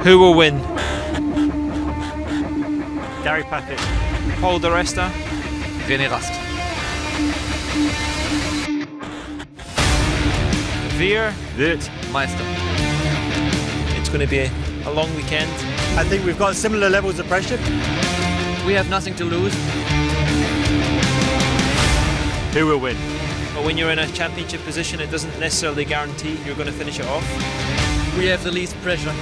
Who will win? Gary Paffett. DiResta. René Rast. Wird Meister. It's going to be a long weekend. I think we've got similar levels of pressure. We have nothing to lose. Who will win? But when you're in a championship position, it doesn't necessarily guarantee you're going to finish it off. We have the least pressure.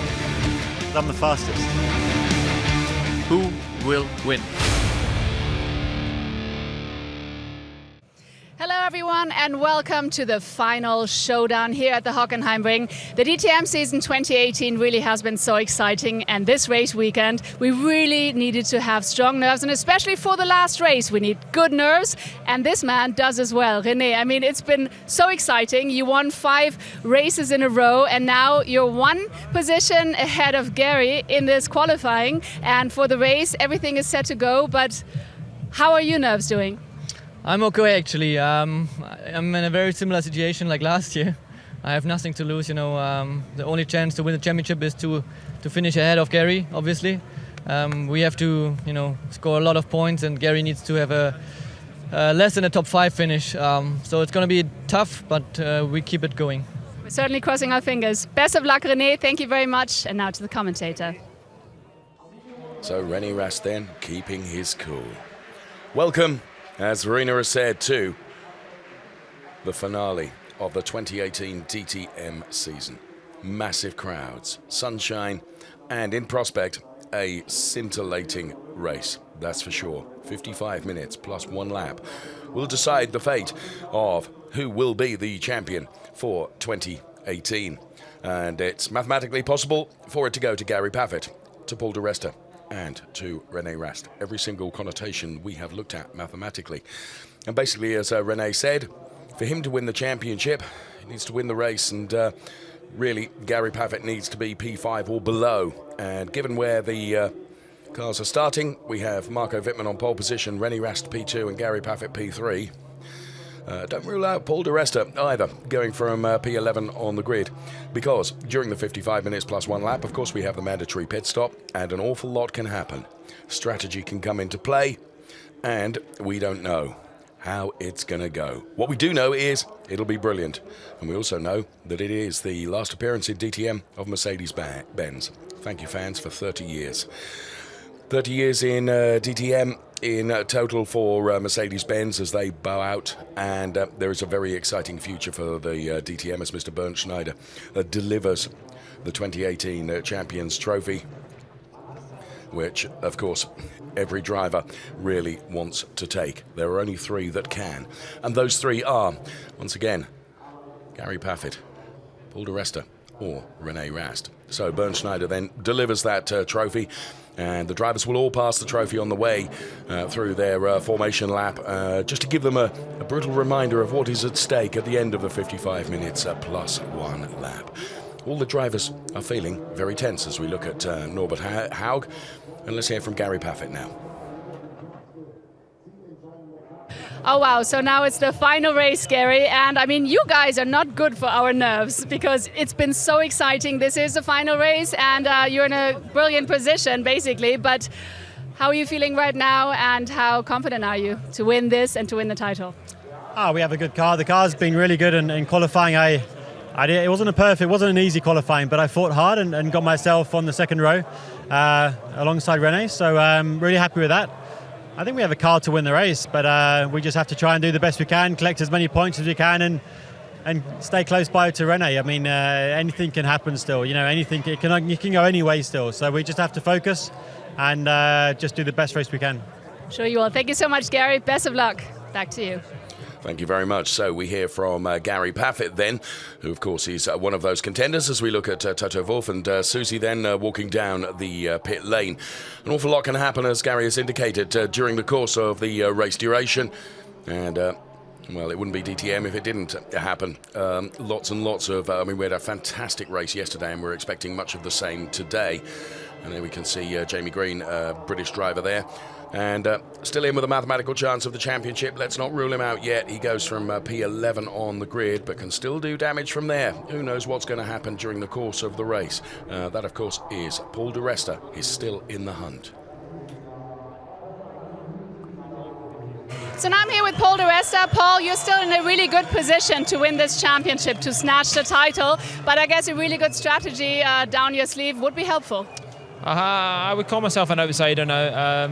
I'm the fastest. Who will win? Hello everyone and welcome to the final showdown here at the Hockenheim ring. The DTM season 2018 really has been so exciting, and this race weekend we really needed to have strong nerves, and especially for the last race we need good nerves, and this man does as well. René, I mean, it's been so exciting. You won 5 races in a row and now you're 1 position ahead of Gary in this qualifying, and for the race everything is set to go, but how are your nerves doing? I'm okay actually. I'm in a very similar situation like last year. I have nothing to lose, you know. The only chance to win the championship is to finish ahead of Gary, obviously. We have to, you know, score a lot of points, and Gary needs to have a less than a top 5 finish. So it's going to be tough, but we keep it going. We're certainly crossing our fingers. Best of luck, René. Thank you very much. And now to the commentator. So René Rast then keeping his cool. Welcome, as Verena has said, to the finale of the 2018 DTM season. Massive crowds, sunshine, and in prospect, a scintillating race, that's for sure. 55 minutes plus 1 lap will decide the fate of who will be the champion for 2018. And it's mathematically possible for it to go to Gary Paffett, to Paul DiResta, and to René Rast. Every single connotation we have looked at mathematically. And basically, as René said, for him to win the championship, he needs to win the race, and really, Gary Paffett needs to be P5 or below. And given where the cars are starting, we have Marco Fitmin on pole position, René Rast P2 and Gary Paffett P3. Don't rule out Paul DiResta either, going from P11 on the grid, because during the 55 minutes plus 1 lap, of course, we have the mandatory pit stop, and an awful lot can happen. Strategy can come into play, and we don't know how it's going to go. What we do know is it'll be brilliant, and we also know that it is the last appearance in DTM of Mercedes-Benz. Thank you, fans, for 30 years. 30 years in DTM in total for Mercedes-Benz as they bow out, and there is a very exciting future for the DTM as Mr. Bernd Schneider delivers the 2018 Champions Trophy, which, of course, every driver really wants to take. There are only 3 that can, and those 3 are, once again, Gary Paffett, Paul DiResta, or René Rast. So Bernd Schneider then delivers that trophy, and the drivers will all pass the trophy on the way through their formation lap, just to give them a brutal reminder of what is at stake at the end of the 55 minutes plus 1 lap. All the drivers are feeling very tense as we look at Norbert Haug, and let's hear from Gary Paffett now. Oh wow, so now it's the final race, Gary, and I mean, you guys are not good for our nerves because it's been so exciting. This is the final race and you're in a brilliant position basically, but how are you feeling right now, and how confident are you to win this and to win the title? We have a good car. The car's been really good in qualifying. It wasn't an easy qualifying, but I fought hard and got myself on the 2nd row alongside René, so I'm really happy with that. I think we have a car to win the race, but we just have to try and do the best we can, collect as many points as we can, and stay close by to René. I mean, anything can happen still. You know, anything you can go any way still. So we just have to focus and just do the best race we can. Sure you will. Thank you so much, Gary. Best of luck. Back to you. Thank you very much. So we hear from Gary Paffett then, who of course is one of those contenders as we look at Toto Wolff and Susie then walking down the pit lane. An awful lot can happen, as Gary has indicated, during the course of the race duration. And, well, it wouldn't be DTM if it didn't happen. Lots and lots of, I mean, we had a fantastic race yesterday and we're expecting much of the same today. And there we can see Jamie Green, British driver there, And still in with a mathematical chance of the championship. Let's not rule him out yet. He goes from P11 on the grid, but can still do damage from there. Who knows what's going to happen during the course of the race. That, of course, is Paul DiResta. He's still in the hunt. So now I'm here with Paul DiResta. Paul, you're still in a really good position to win this championship, to snatch the title, but I guess a really good strategy down your sleeve would be helpful. I would call myself an outsider now.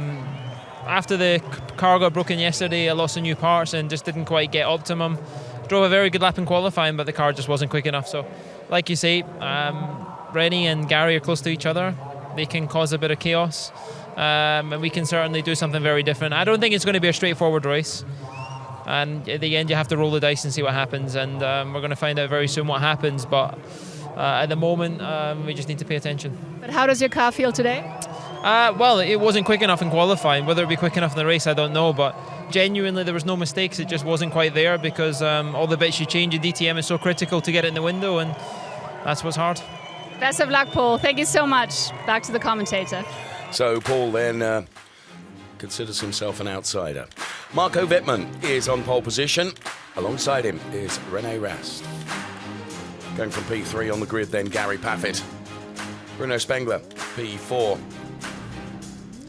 After the car got broken yesterday, I lost some new parts and just didn't quite get optimum. Drove a very good lap in qualifying, but the car just wasn't quick enough. So, like you say, René and Gary are close to each other. They can cause a bit of chaos. And we can certainly do something very different. I don't think it's going to be a straightforward race. And at the end, you have to roll the dice and see what happens. And we're going to find out very soon what happens. But at the moment, we just need to pay attention. But how does your car feel today? Well, it wasn't quick enough in qualifying. Whether it be quick enough in the race, I don't know. But genuinely, there was no mistakes. It just wasn't quite there because all the bits you change in DTM is so critical to get it in the window. And that's what's hard. Best of luck, Paul. Thank you so much. Back to the commentator. So Paul then considers himself an outsider. Marco Wittmann is on pole position. Alongside him is René Rast. Going from P3 on the grid, then Gary Paffett. Bruno Spengler, P4.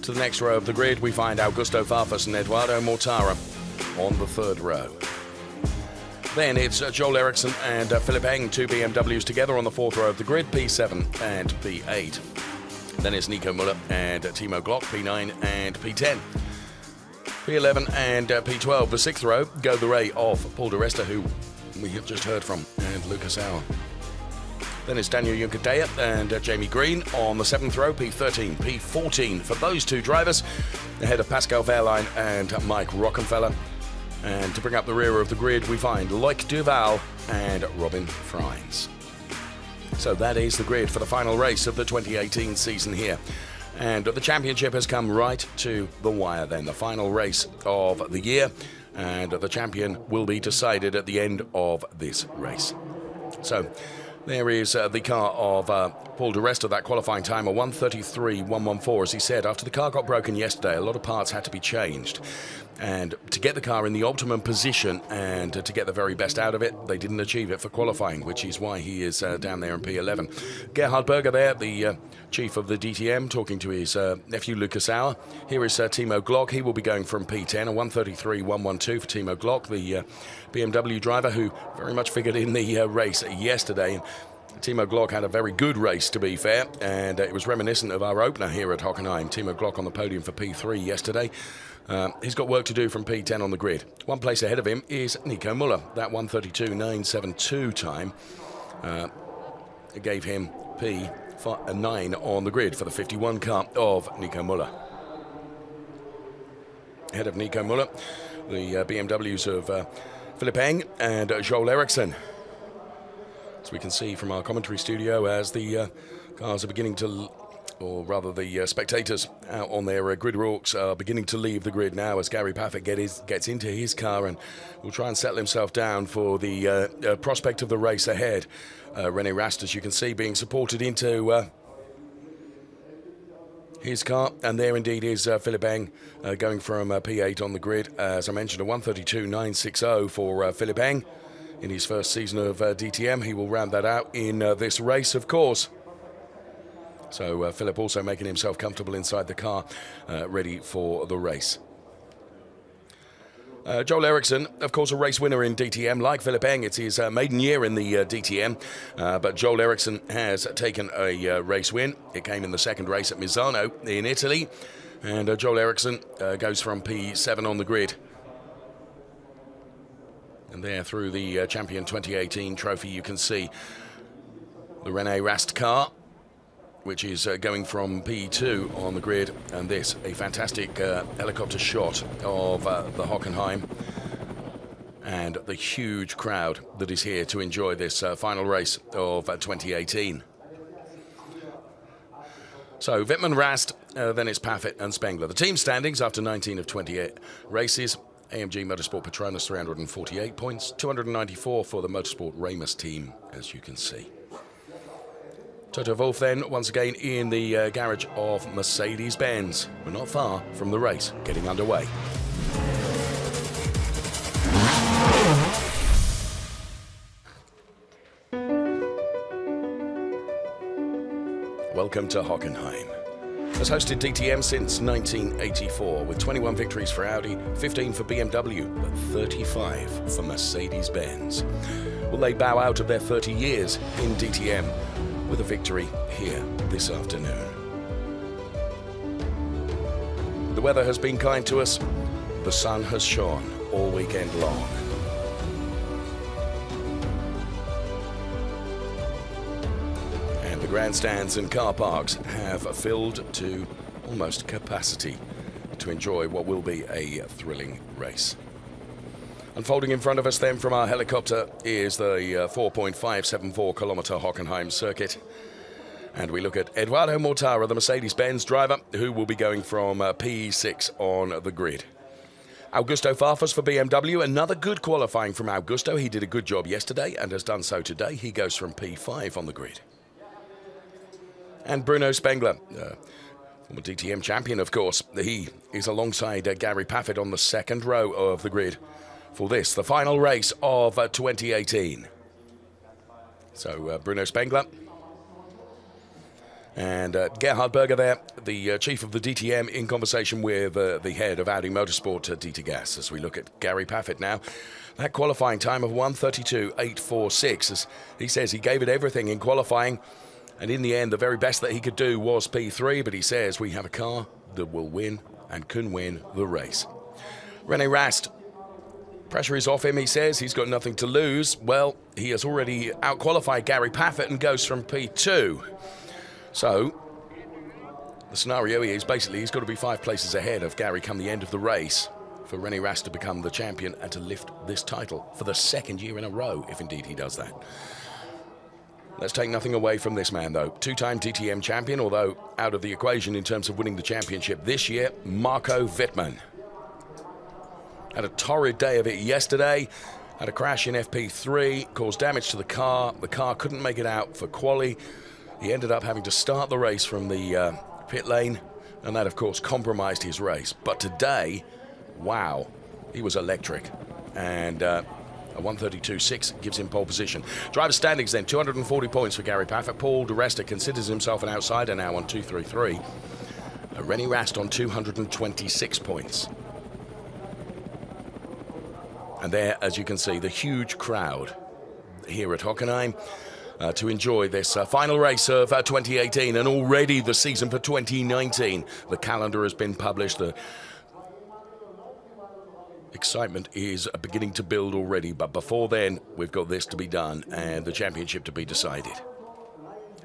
To the next row of the grid, we find Augusto Farfus and Eduardo Mortara on the third row. Then it's Joel Erikson and Philip Eng, two BMWs together on the fourth row of the grid, P7 and P8. Then it's Nico Müller and Timo Glock, P9 and P10. P11 and P12, the sixth row, go the way of Paul DiResta, who we have just heard from, and Lucas Auer. Then it's Daniel Juncadella and Jamie Green on the seventh row, P13, P14 for those two drivers, ahead of Pascal Wehrlein and Mike Rockenfeller. And to bring up the rear of the grid, we find Loic Duval and Robin Freins. So that is the grid for the final race of the 2018 season here. And the championship has come right to the wire then, the final race of the year. And the champion will be decided at the end of this race. So there is the car of Paul DiResta, that qualifying time, a 1:33.114. As he said, after the car got broken yesterday, a lot of parts had to be changed. And to get the car in the optimum position and to get the very best out of it, they didn't achieve it for qualifying, which is why he is down there in P11. Gerhard Berger there, the chief of the DTM, talking to his nephew Lucas Auer. Here is Timo Glock. He will be going from P10, a 1:33.112 for Timo Glock, the BMW driver who very much figured in the race yesterday. And Timo Glock had a very good race, to be fair, and it was reminiscent of our opener here at Hockenheim. Timo Glock on the podium for P3 yesterday. He's got work to do from P10 on the grid. One place ahead of him is Nico Müller. That 1:32.972 time gave him P9 on the grid for the 51 car of Nico Müller. Ahead of Nico Müller, the BMWs of Philip Eng and Joel Erikson. As we can see from our commentary studio, as the cars are beginning to, or rather the spectators out on their grid walks are beginning to leave the grid now, as Gary Paffett gets into his car and will try and settle himself down for the prospect of the race ahead. René Rast, as you can see, being supported into his car, and there indeed is Philip Eng going from P8 on the grid. As I mentioned, a 1:32.960 for Philip Eng in his first season of DTM. He will round that out in this race, of course. So Philip also making himself comfortable inside the car, ready for the race. Joel Erikson, of course, a race winner in DTM. Like Philip Eng, it's his maiden year in the DTM. But Joel Erikson has taken a race win. It came in the second race at Misano in Italy. And Joel Erikson goes from P7 on the grid. And there through the Champion 2018 trophy, you can see the René Rast car, which is going from P2 on the grid, and this, a fantastic helicopter shot of the Hockenheim and the huge crowd that is here to enjoy this final race of 2018. So Wittmann, Rast, then it's Paffett and Spengler. The team standings after 19 of 28 races. AMG Motorsport Petronas 348 points, 294 for the Motorsport Ramus team, as you can see. Toto Wolff then, once again, in the garage of Mercedes-Benz. We're not far from the race getting underway. Welcome to Hockenheim. Has hosted DTM since 1984, with 21 victories for Audi, 15 for BMW, but 35 for Mercedes-Benz. Will they bow out of their 30 years in DTM with a victory here this afternoon? The weather has been kind to us. The sun has shone all weekend long. And the grandstands and car parks have filled to almost capacity to enjoy what will be a thrilling race. Unfolding in front of us then from our helicopter is the 4.574 kilometer Hockenheim circuit. And we look at Eduardo Mortara, the Mercedes-Benz driver, who will be going from P6 on the grid. Augusto Farfus for BMW, another good qualifying from Augusto. He did a good job yesterday and has done so today. He goes from P5 on the grid. And Bruno Spengler, former DTM champion, of course. He is alongside Gary Paffett on the second row of the grid for this, the final race of 2018. So Bruno Spengler and Gerhard Berger there, the chief of the DTM, in conversation with the head of Audi Motorsport, Dieter Gas, as we look at Gary Paffett now. That qualifying time of 1:32.846, as he says he gave it everything in qualifying, and in the end the very best that he could do was P3, but he says we have a car that will win and can win the race. René Rast, pressure is off him, he says. He's got nothing to lose. Well, he has already out-qualified Gary Paffett and goes from P2. So, the scenario is basically he's got to be 5 places ahead of Gary come the end of the race for René Rast to become the champion and to lift this title for the second year in a row, if indeed he does that. Let's take nothing away from this man, though. 2-time DTM champion, although out of the equation in terms of winning the championship this year, Marco Fitmin. Had a torrid day of it yesterday. Had a crash in FP3, caused damage to the car. The car couldn't make it out for quali. He ended up having to start the race from the pit lane, and that, of course, compromised his race. But today, wow, he was electric. And a 1:32.6 gives him pole position. Driver standings then, 240 points for Gary Paffett. Paul DiResta considers himself an outsider now on 233. René Rast on 226 points. And there, as you can see, the huge crowd here at Hockenheim to enjoy this final race of 2018, and already the season for 2019. The calendar has been published. The excitement is beginning to build already, but before then, we've got this to be done and the championship to be decided.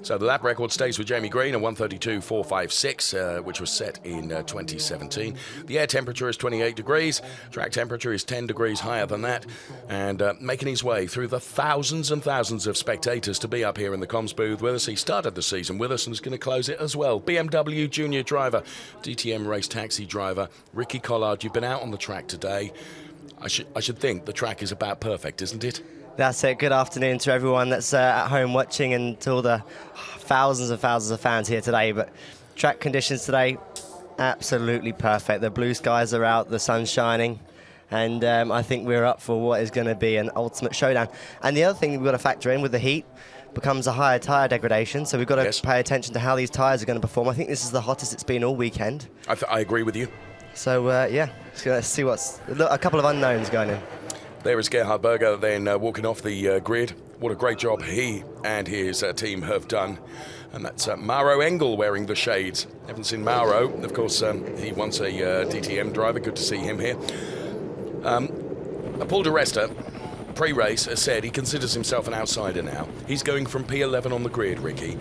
So the lap record stays with Jamie Green, a 1:32.456, which was set in 2017. The air temperature is 28 degrees. Track temperature is 10 degrees higher than that. And making his way through the thousands and thousands of spectators to be up here in the comms booth with us. He started the season with us and is going to close it as well. BMW junior driver, DTM race taxi driver, Ricky Collard. You've been out on the track today. I should think the track is about perfect, isn't it? That's it. Good afternoon to everyone that's at home watching, and to all the thousands and thousands of fans here today. But track conditions today, absolutely perfect. The blue skies are out, the sun's shining, and I think we're up for what is going to be an ultimate showdown. And the other thing we've got to factor in with the heat becomes a higher tyre degradation, so we've got to pay attention to how these tyres are going to perform. I think this is the hottest it's been all weekend. I agree with you. So, yeah, let's see a couple of unknowns going in. There is Gerhard Berger then walking off the grid. What a great job he and his team have done. And that's Mauro Engel wearing the shades. Haven't seen Mauro. Of course, he once a DTM driver. Good to see him here. Paul DiResta, pre-race, has said he considers himself an outsider now. He's going from P11 on the grid, Ricky.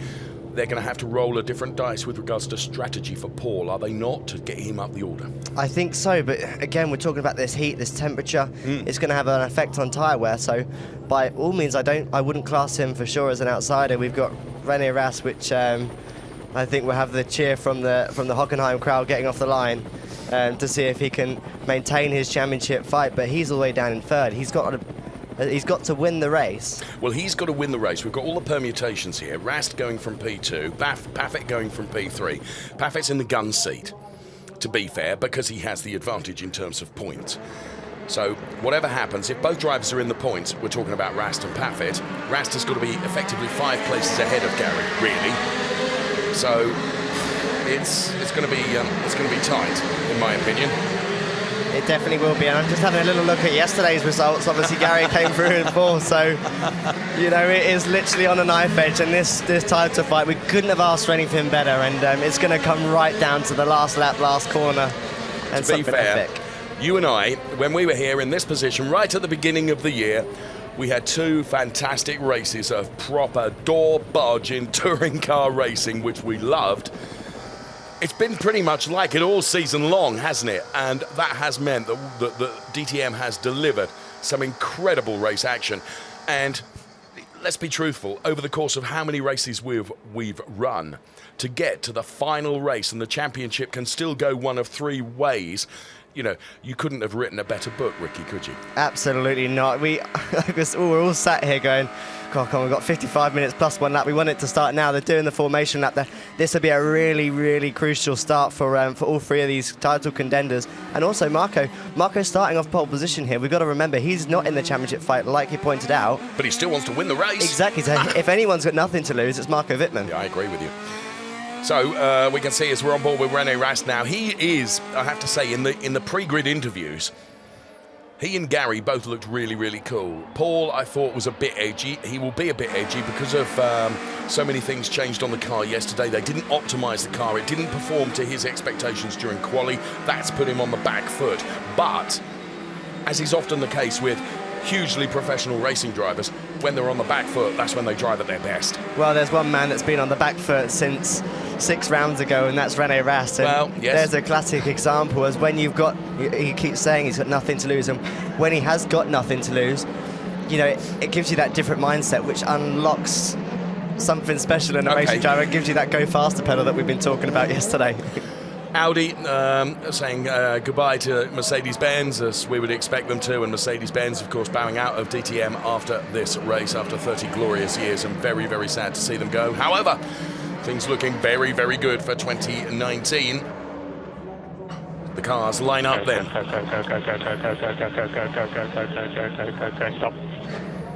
They're going to have to roll a different dice with regards to strategy for Paul, are they not, to get him up the order? I think so, but again, we're talking about this heat, this temperature. It's going to have an effect on tyre wear, so by all means, I wouldn't class him for sure as an outsider. We've got René Rast, which I think will have the cheer from the Hockenheim crowd getting off the line to see if he can maintain his championship fight, but he's all the way down in third. He's got He's got to win the race. Well, he's got to win the race. We've got all the permutations here. Rast going from P2, Paffett going from P3. Paffett's in the gun seat, to be fair, because he has the advantage in terms of points. So whatever happens, if both drivers are in the points, we're talking about Rast and Paffett, Rast has got to be effectively 5 places ahead of Gary, really. So it's going to be tight, in my opinion. It definitely will be, and I'm just having a little look at yesterday's results. Obviously, Gary came through in 4th, so you know it is literally on a knife edge. And this title fight, we couldn't have asked for anything better. And it's going to come right down to the last lap, last corner, and to be fair, epic. You and I, when we were here in this position right at the beginning of the year, we had 2 fantastic races of proper door-barging touring car racing, which we loved. It's been pretty much like it all season long, hasn't it? And that has meant that the DTM has delivered some incredible race action. And let's be truthful, over the course of how many races we've run, to get to the final race, and the championship can still go one of 3 ways. You know, you couldn't have written a better book, Ricky, could you? Absolutely not. We're all sat here going, God, come on, we've got 55 minutes plus 1 lap. We want it to start now. They're doing the formation lap there. This will be a really, really crucial start for all 3 of these title contenders. And also Marco's starting off pole position here. We've got to remember, he's not in the championship fight, like he pointed out. But he still wants to win the race. Exactly. So if anyone's got nothing to lose, it's Marco Wittmann. Yeah, I agree with you. So we can see as we're on board with René Rast now, he is, I have to say, in the pre-grid interviews, he and Gary both looked really, really cool. Paul, I thought, was a bit edgy. He will be a bit edgy because of so many things changed on the car yesterday. They didn't optimise the car. It didn't perform to his expectations during quali. That's put him on the back foot. But, as is often the case with hugely professional racing drivers, when they're on the back foot, that's when they drive at their best. Well, there's one man that's been on the back foot since 6 rounds ago, and that's René Rast. And well, yes. There's a classic example, as when you've got, he keeps saying he's got nothing to lose, and when he has got nothing to lose, you know, it gives you that different mindset, which unlocks something special in a racing driver. It gives you that go faster pedal that we've been talking about yesterday. Audi saying goodbye to Mercedes-Benz, as we would expect them to, and Mercedes-Benz, of course, bowing out of DTM after this race, after 30 glorious years, and very, very sad to see them go. However, things looking very, very good for 2019. The cars line up then.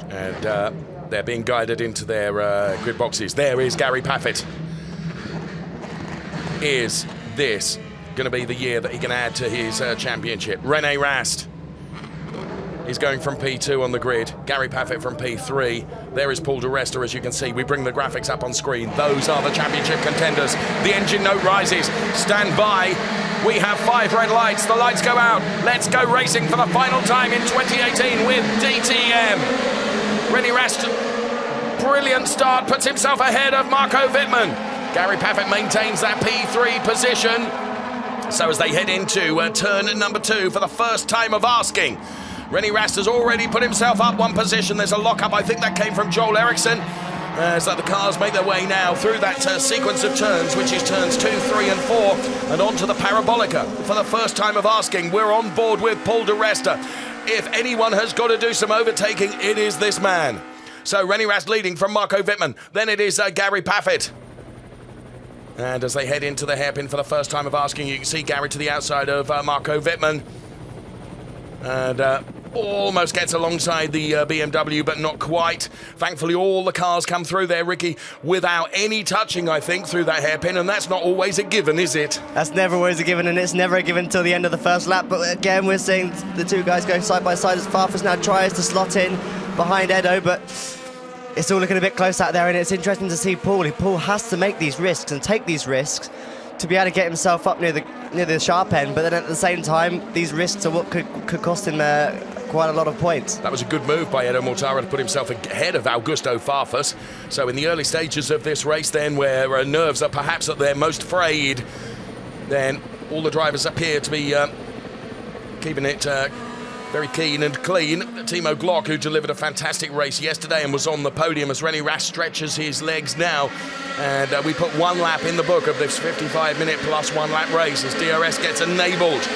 And they're being guided into their grid boxes. There is Gary Paffett. Is this going to be the year that he can add to his championship? René Rast is going from P2 on the grid. Gary Paffett from P3. There is Paul DiResta, as you can see. We bring the graphics up on screen. Those are the championship contenders. The engine note rises. Stand by. We have 5 red lights. The lights go out. Let's go racing for the final time in 2018 with DTM. René Rast, brilliant start, puts himself ahead of Marco Wittmann. Gary Paffett maintains that P3 position. So as they head into turn number 2 for the first time of asking, René Rast has already put himself up 1 position. There's a lock-up, I think that came from Joel Erikson. So the cars make their way now through that sequence of turns, which is turns 2, 3 and 4, and onto the Parabolica. For the first time of asking, we're on board with Paul DiResta. If anyone has got to do some overtaking, it is this man. So René Rast leading from Marco Wittmann. Then it is Gary Paffett. And as they head into the hairpin for the first time of asking, you can see Gary to the outside of Marco Wittmann. And almost gets alongside the BMW, but not quite. Thankfully, all the cars come through there, Ricky, without any touching, I think, through that hairpin. And that's not always a given, is it? That's never always a given, and it's never a given until the end of the first lap. But again, we're seeing the 2 guys go side by side as Farfus now tries to slot in behind Edo, but it's all looking a bit close out there, and it's interesting to see Paul. Paul has to make these risks and take these risks to be able to get himself up near the sharp end, but then at the same time, these risks are what could cost him quite a lot of points. That was a good move by Edo Mortara to put himself ahead of Augusto Farfus. So in the early stages of this race then, where nerves are perhaps at their most frayed, then all the drivers appear to be keeping it very keen and clean. Timo Glock, who delivered a fantastic race yesterday and was on the podium, as René Rast stretches his legs now. And we put 1 lap in the book of this 55-minute plus 1 lap race as DRS gets enabled.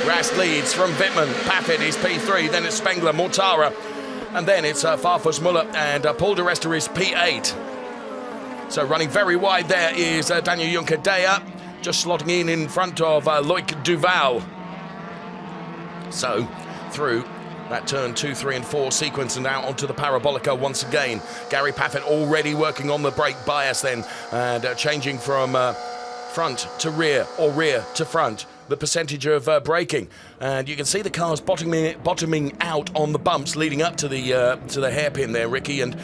Rast leads from Wittmann. Paffett is P3, then it's Spengler, Mortara. and then it's Farfus Muller and Paul DiResta is P8. So running very wide there is Daniel Juncker-Deyer, just slotting in front of Loic Duval. So through that turn 2, 3 and 4 sequence and out onto the Parabolica once again. Gary Paffett already working on the brake bias then, and changing from front to rear or rear to front, the percentage of braking. And you can see the cars bottoming out on the bumps leading up to the hairpin there, Ricky. And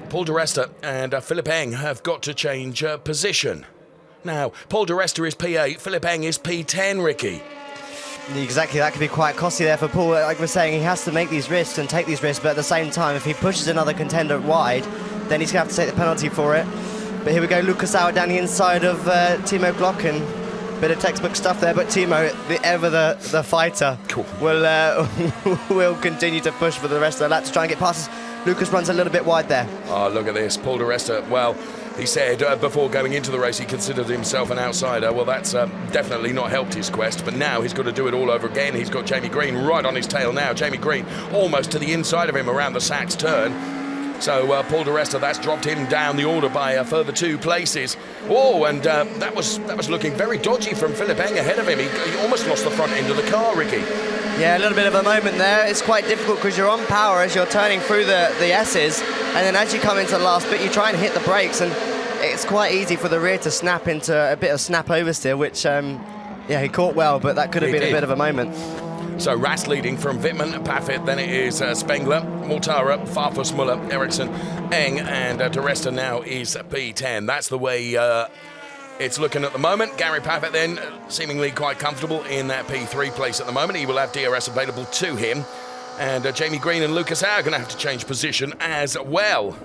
Paul DiResta and Philip Eng have got to change position. Now, Paul DiResta is P8, Philip Eng is P10, Ricky. Exactly, that could be quite costly there for Paul. Like we're saying, he has to make these risks and take these risks, but at the same time, if he pushes another contender wide, then he's going to have to take the penalty for it. But here we go, Lucas Auer down the inside of Timo Glock, and a bit of textbook stuff there, but Timo, the fighter, cool, will continue to push for the rest of the lap to try and get past us. Lucas runs a little bit wide there. Oh, look at this, Paul DiResta, well, he said before going into the race he considered himself an outsider. Well, that's definitely not helped his quest, but now he's got to do it all over again. He's got Jamie Green right on his tail now. Jamie Green almost to the inside of him around the Sachs turn. So Paul DiResta, that's dropped him down the order by a further 2 places. Oh, and that was looking very dodgy from Philip Eng ahead of him. He almost lost the front end of the car, Ricky. Yeah, a little bit of a moment there. It's quite difficult because you're on power as you're turning through the S's, and then as you come into the last bit, you try and hit the brakes, and it's quite easy for the rear to snap into a bit of snap oversteer, which, he caught well, but that could have been a bit of a moment. So Rast leading from Fitmin, Paffett, then it is Spengler, Mortara, Farfus, Muller, Erikson, Eng, and DiResta now is P10. That's the way it's looking at the moment. Gary Paffett then seemingly quite comfortable in that P3 place at the moment. He will have DRS available to him. And Jamie Green and Lucas Auer are going to have to change position as well.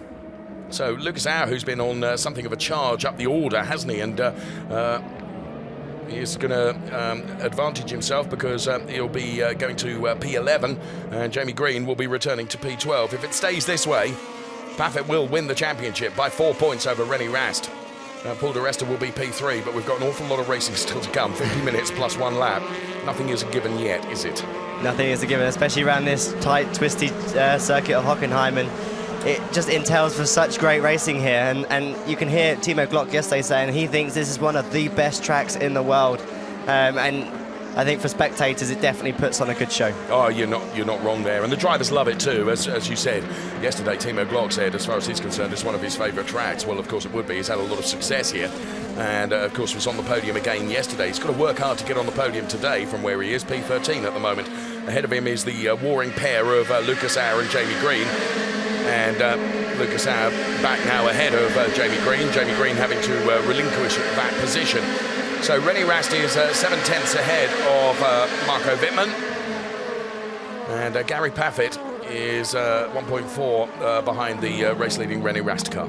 So Lucas Auer, who's been on something of a charge up the order, hasn't he? And he's going to advantage himself because he'll be going to P11, and Jamie Green will be returning to P12. If it stays this way, Paffett will win the championship by 4 points over René Rast. Paul DiResta will be P3, but we've got an awful lot of racing still to come. 50 minutes plus 1 lap. Nothing is a given yet, is it? Nothing is a given, especially around this tight, twisty circuit of Hockenheim, and it just entails for such great racing here. And you can hear Timo Glock yesterday saying he thinks this is one of the best tracks in the world. And I think for spectators, it definitely puts on a good show. Oh, you're not wrong there. And the drivers love it too. As you said yesterday, Timo Glock said, as far as he's concerned, it's one of his favourite tracks. Well, of course it would be. He's had a lot of success here. And, of course, was on the podium again yesterday. He's got to work hard to get on the podium today from where he is, P13 at the moment. Ahead of him is the warring pair of Lucas Auer and Jamie Green. And Lucas Auer back now ahead of Jamie Green. Jamie Green having to relinquish that position. So René Rast is 7/10 ahead of Marco Wittmann. And Gary Paffett is 1.4 behind the race-leading René Rast car.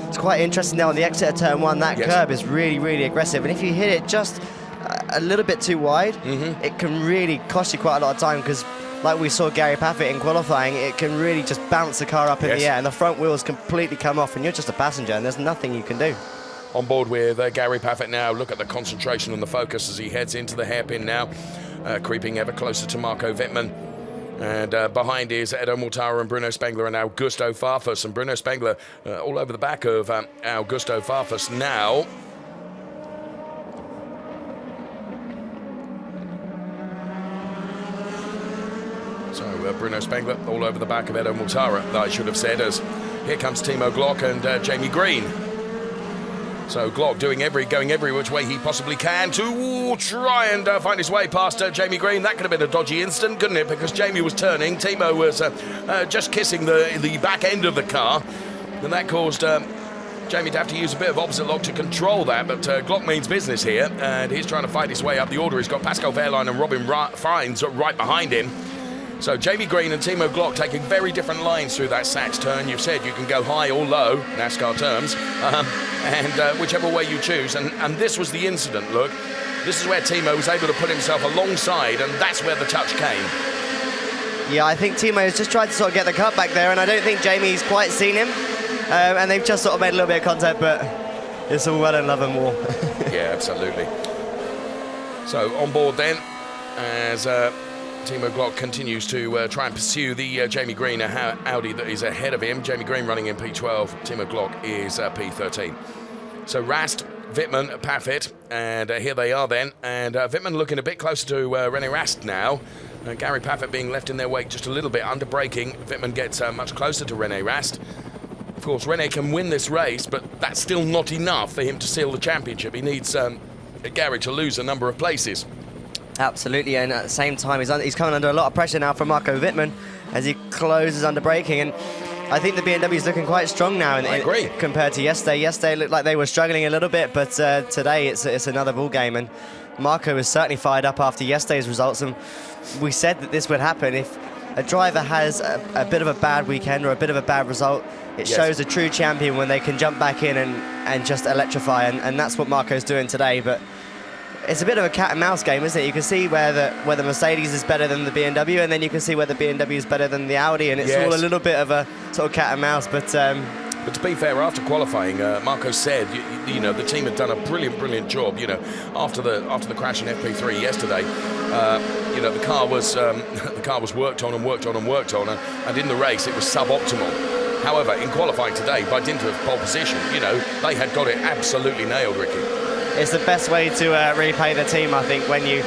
It's quite interesting now on the exit of turn 1. That curb is really, really aggressive. And if you hit it just a little bit too wide, it can really cost you quite a lot of time, because like we saw Gary Paffett in qualifying, it can really just bounce the car up in the air, and the front wheels completely come off, and you're just a passenger, and there's nothing you can do. On board with Gary Paffett now. Look at the concentration and the focus as he heads into the hairpin now, creeping ever closer to Marco Wittmann. And behind is Edo Mortara and Bruno Spengler and Augusto Farfus. And Bruno Spengler all over the back of Augusto Farfus now. So Bruno Spengler all over the back of Edo Mortara, I should have said, as here comes Timo Glock and Jamie Green. So Glock going every which way he possibly can to try and find his way past Jamie Green. That could have been a dodgy instant, couldn't it? Because Jamie was turning, Timo was just kissing the back end of the car, and that caused Jamie to have to use a bit of opposite lock to control that. But Glock means business here, and he's trying to fight his way up the order. He's got Pascal Wehrlein and Robin Fines right behind him. So Jamie Green and Timo Glock taking very different lines through that Sachs turn. You've said you can go high or low, NASCAR terms, and whichever way you choose. And this was the incident, look. This is where Timo was able to put himself alongside, and that's where the touch came. Yeah, I think Timo has just tried to sort of get the cut back there, and I don't think Jamie's quite seen him. And they've just sort of made a little bit of contact, but it's all well and love and war. Yeah, absolutely. So on board then, as Timo Glock continues to try and pursue the Jamie Green Audi that is ahead of him. Jamie Green running in P12, Timo Glock is P13. So Rast, Fitmin, Paffett, and here they are then. And Fitmin looking a bit closer to René Rast now. Gary Paffett being left in their wake just a little bit, under braking. Fitmin gets much closer to René Rast. Of course, René can win this race, but that's still not enough for him to seal the championship. He needs Gary to lose a number of places. Absolutely, and at the same time, he's coming under a lot of pressure now from Marco Fitmin as he closes under braking. And I think the BMW is looking quite strong now I agree. compared to yesterday. Yesterday it looked like they were struggling a little bit, but today it's another ball game. And Marco was certainly fired up after yesterday's results. And we said that this would happen. If a driver has a bit of a bad weekend or a bit of a bad result, it shows a true champion when they can jump back in and just electrify. And that's what Marco's doing today. But it's a bit of a cat and mouse game, isn't it? You can see where the Mercedes is better than the BMW, and then you can see where the BMW is better than the Audi, and it's all a little bit of a sort of cat and mouse. But to be fair, after qualifying, Marco said, you know, the team had done a brilliant job. You know, after the crash in FP3 yesterday, you know, the car was worked on, and in the race it was suboptimal. However, in qualifying today, by dint of pole position, you know, they had got it absolutely nailed, Ricky. It's the best way to repay the team, I think, when you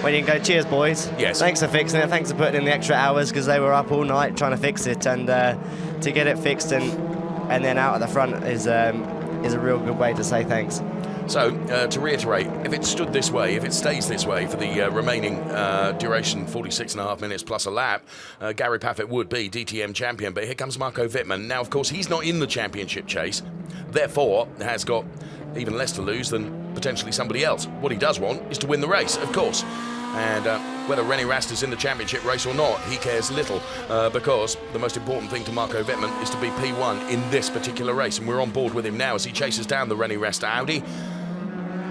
can go, cheers, boys. Yes. Thanks for fixing it. Thanks for putting in the extra hours, because they were up all night trying to fix it, and to get it fixed and then out at the front is a real good way to say thanks. So, to reiterate, if it stood this way, if it stays this way for the remaining duration, 46.5 minutes plus a lap, Gary Paffett would be DTM champion. But here comes Marco Fitmin. Now, of course, he's not in the championship chase, therefore has got even less to lose than potentially somebody else. What he does want is to win the race, of course. And whether René Rast is in the championship race or not, he cares little, because the most important thing to Marco Fitmin is to be P1 in this particular race. And we're on board with him now as he chases down the René Rast Audi.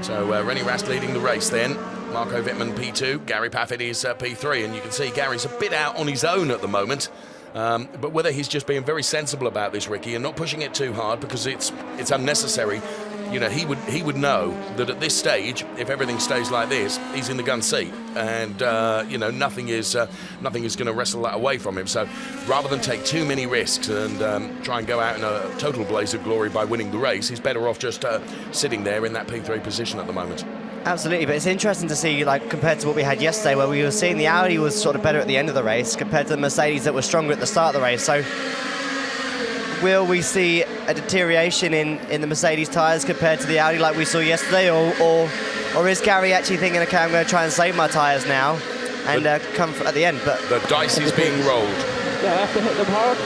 So René Rast leading the race then. Marco Fitmin P2, Gary Paffett is P3. And you can see Gary's a bit out on his own at the moment. But whether he's just being very sensible about this, Ricky, and not pushing it too hard because it's unnecessary. You know, he would know that at this stage, if everything stays like this, he's in the gun seat, and you know, nothing is going to wrestle that away from him. So, rather than take too many risks and try and go out in a total blaze of glory by winning the race, he's better off just sitting there in that P3 position at the moment. Absolutely, but it's interesting to see, like, compared to what we had yesterday, where we were seeing the Audi was sort of better at the end of the race compared to the Mercedes that was stronger at the start of the race. So, will we see a deterioration in the Mercedes tyres compared to the Audi like we saw yesterday, or is Gary actually thinking, okay, I'm going to try and save my tyres now and come at the end? But the dice is being rolled. Yeah, I have to hit them hard.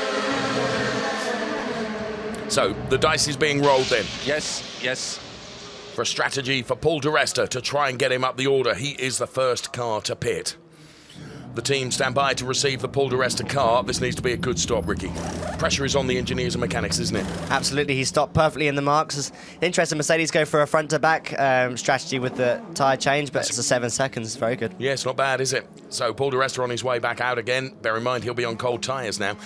So the dice is being rolled then. Yes. For a strategy for Paul DiResta to try and get him up the order. He is the first car to pit. The team stand by to receive the Paul DiResta car. This needs to be a good stop, Ricky. Pressure is on the engineers and mechanics, isn't it? Absolutely, he stopped perfectly in the marks. It's interesting, Mercedes go for a front-to-back strategy with the tyre change, but it's a 7 seconds. Very good. Yeah, it's not bad, is it? So Paul DiResta on his way back out again. Bear in mind, he'll be on cold tyres now.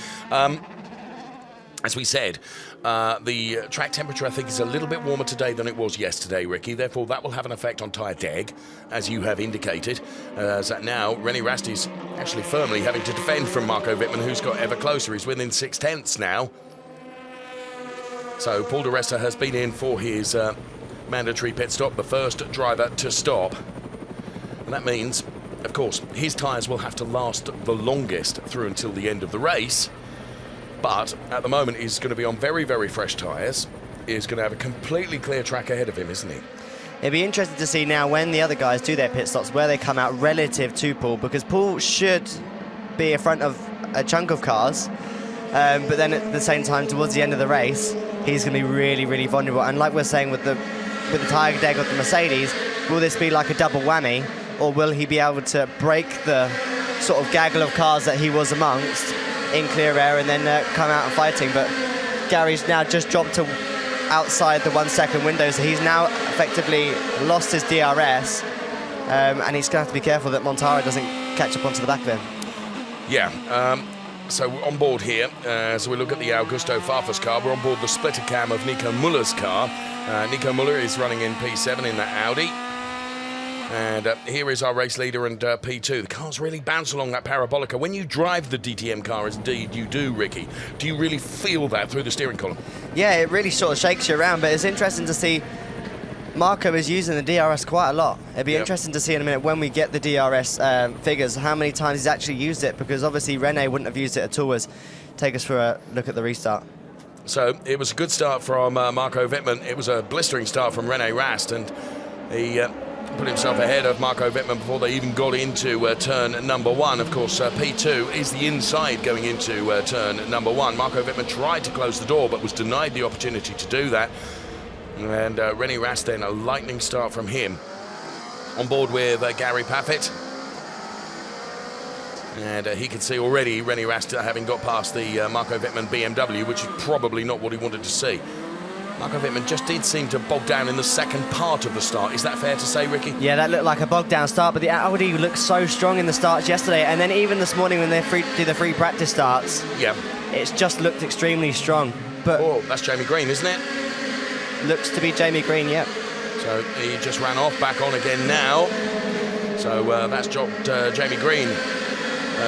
As we said, the track temperature, I think, is a little bit warmer today than it was yesterday, Ricky. Therefore, that will have an effect on tyre deg, as you have indicated. So now, René Rast is actually firmly having to defend from Marco Fitmin, who's got ever closer. He's within 0.6 now. So Paul DiResta has been in for his mandatory pit stop, the first driver to stop. And that means, of course, his tyres will have to last the longest through until the end of the race. But at the moment, he's going to be on very, very fresh tyres. He's going to have a completely clear track ahead of him, isn't he? It'd be interesting to see now when the other guys do their pit stops where they come out relative to Paul, because Paul should be in front of a chunk of cars, but then at the same time, towards the end of the race, he's going to be really, really vulnerable. And like we're saying with the tyre deg of the Mercedes, will this be like a double whammy, or will he be able to break the sort of gaggle of cars that he was amongst in clear air and then come out and fighting? But Gary's now just dropped to outside the 1 second window, so he's now effectively lost his DRS, and he's going to have to be careful that Montara doesn't catch up onto the back of him. Yeah, so on board here, as we look at the Augusto Farfus car, we're on board the splitter cam of Nico Muller's car. Nico Muller is running in P7 in that Audi. And here is our race leader and P2. The cars really bounce along that parabolica. When you drive the DTM car, as indeed you do, Ricky, do you really feel that through the steering column? Yeah, it really sort of shakes you around, but it's interesting to see Marco is using the DRS quite a lot. It'd be interesting to see in a minute when we get the DRS figures, how many times he's actually used it, because obviously René wouldn't have used it at all. Take us for a look at the restart. So it was a good start from Marco Wittmann. It was a blistering start from René Rast, and he put himself ahead of Marco Wittmann before they even got into turn number 1. Of course, P2 is the inside going into turn number 1. Marco Wittmann tried to close the door, but was denied the opportunity to do that. And René Rast then, a lightning start from him. On board with Gary Paffett. And he can see already René Rast having got past the Marco Wittmann BMW, which is probably not what he wanted to see. Marco Wittmann just did seem to bog down in the second part of the start. Is that fair to say, Ricky? Yeah, that looked like a bogged down start, but the Audi looked so strong in the starts yesterday, and then even this morning when they do the free practice starts, it's just looked extremely strong. But oh, that's Jamie Green, isn't it? Looks to be Jamie Green, yeah. So he just ran off, back on again now. So that's dropped Jamie Green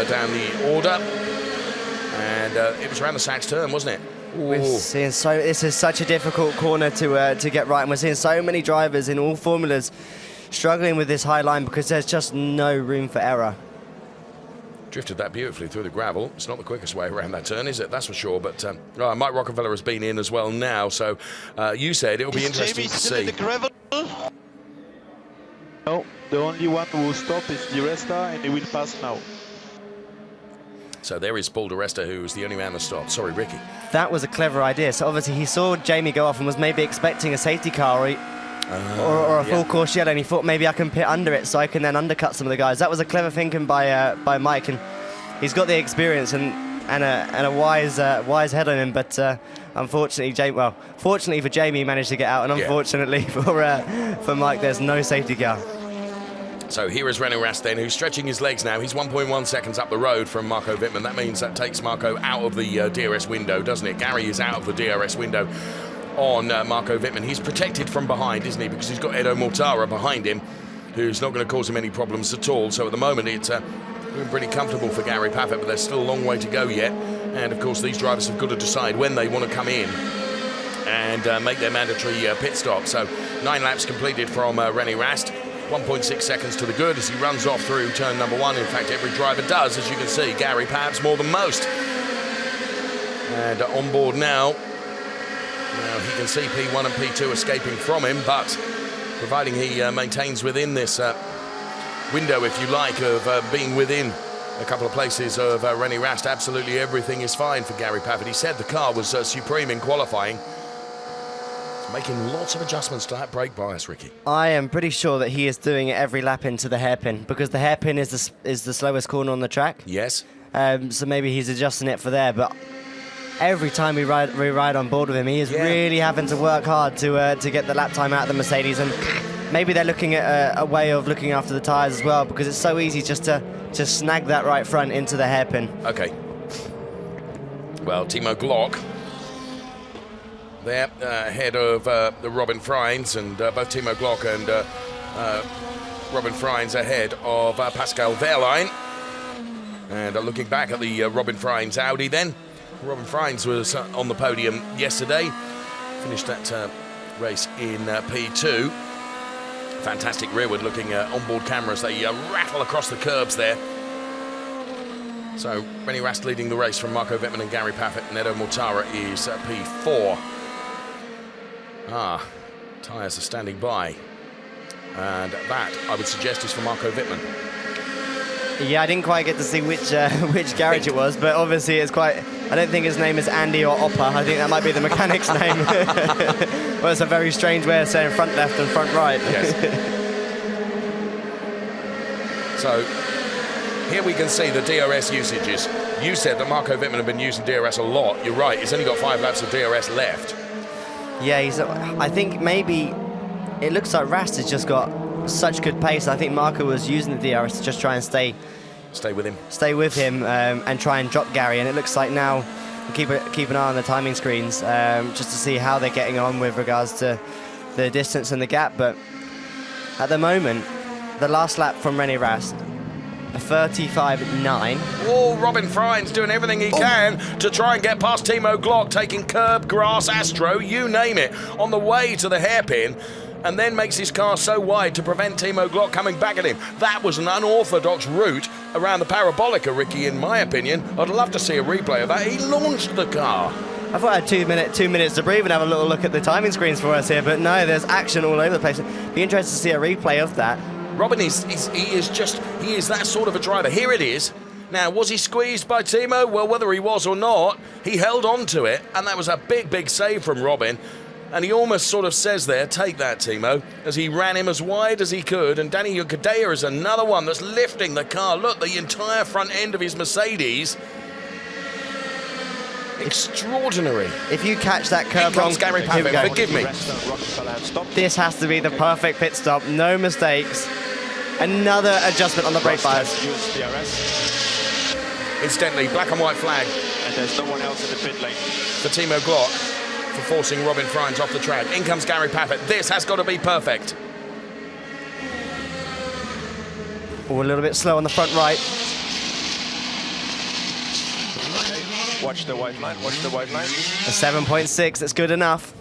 down the order. And it was around the Sachs turn, wasn't it? We're seeing this is such a difficult corner to get right, and we're seeing so many drivers in all formulas struggling with this high line because there's just no room for error. Drifted that beautifully through the gravel. It's not the quickest way around that turn, is it? That's for sure. But Mike Rockefeller has been in as well now, so you said it'll be interesting to see. The gravel? No, the only one who will stop is DiResta, and he will pass now. So there is Paul DiResta, who was the only man that stopped. Sorry, Ricky. That was a clever idea. So obviously he saw Jamie go off and was maybe expecting a safety car or a full course yellow, and he thought maybe I can pit under it so I can then undercut some of the guys. That was a clever thinking by Mike, and he's got the experience and a wise head on him. But unfortunately, fortunately for Jamie, he managed to get out, and unfortunately for Mike, there's no safety car. So here is René Rast then, who's stretching his legs now. He's 1.1 seconds up the road from Marco Wittmann. That means that takes Marco out of the DRS window, doesn't it? Gary is out of the DRS window on Marco Wittmann. He's protected from behind, isn't he? Because he's got Edo Mortara behind him, who's not going to cause him any problems at all. So at the moment, it's been pretty comfortable for Gary Paffett, but there's still a long way to go yet. And of course, these drivers have got to decide when they want to come in and make their mandatory pit stop. So 9 laps completed from René Rast. 1.6 seconds to the good as he runs off through turn number 1. In fact, every driver does, as you can see. Gary perhaps more than most. And on board now. Now he can see P1 and P2 escaping from him, but providing he maintains within this window, if you like, of being within a couple of places of René Rast, absolutely everything is fine for Gary Paffett. He said the car was supreme in qualifying. Making lots of adjustments to that brake bias, Ricky. I am pretty sure that he is doing it every lap into the hairpin, because the hairpin is the slowest corner on the track. Yes. So maybe he's adjusting it for there, but every time we ride on board with him, he is really having to work hard to get the lap time out of the Mercedes, and maybe they're looking at a way of looking after the tyres as well, because it's so easy just to snag that right front into the hairpin. Okay. Well, Timo Glock there, ahead of the Robin Freins, and both Timo Glock and Robin Freins ahead of Pascal Wehrlein. And looking back at the Robin Freins Audi then, Robin Freins was on the podium yesterday, finished that race in P2. Fantastic rearward looking onboard cameras, they rattle across the curbs there. So René Rast leading the race from Marco Wittmann and Gary Paffett, and Edo Mortara is P4. Tyres are standing by. And that, I would suggest, is for Marco Wittmann. Yeah, I didn't quite get to see which garage it was, but obviously it's quite... I don't think his name is Andy or Oppa. I think that might be the mechanic's name. Well, it's a very strange way of saying front left and front right. Yes. So, here we can see the DRS usages. You said that Marco Wittmann had been using DRS a lot. You're right, he's only got 5 laps of DRS left. Yeah, I think maybe it looks like Rast has just got such good pace. I think Marco was using the DRS to just try and stay with him, and try and drop Gary. And it looks like now we'll keep an eye on the timing screens just to see how they're getting on with regards to the distance and the gap. But at the moment, the last lap from René Rast, a 35.9. Oh, Robin Frijns doing everything he can to try and get past Timo Glock, taking curb, grass, Astro, you name it, on the way to the hairpin, and then makes his car so wide to prevent Timo Glock coming back at him. That was an unorthodox route around the Parabolica, Ricky, in my opinion. I'd love to see a replay of that. He launched the car. I thought I had 2 minutes to breathe and have a little look at the timing screens for us here, but no, there's action all over the place. Be interested to see a replay of that. Robin he is that sort of a driver. Here it is. Now, was he squeezed by Timo? Well, whether he was or not, he held on to it, and that was a big save from Robin. And he almost sort of says there, take that, Timo, as he ran him as wide as he could. And Danny Yucadea is another one that's lifting the car. Look, the entire front end of his Mercedes. Extraordinary. If you catch that curb wrong, Gary Paffett, forgive me. This has to be the perfect pit stop. No mistakes. Another adjustment on the brake bias. Incidentally, black and white flag. And there's no one else in the pit lane. For Timo Glock, for forcing Robin Frijns off the track. In comes Gary Paffett. This has got to be perfect. Oh, a little bit slow on the front right. Watch the white line, watch the white line. A 7.6, that's good enough.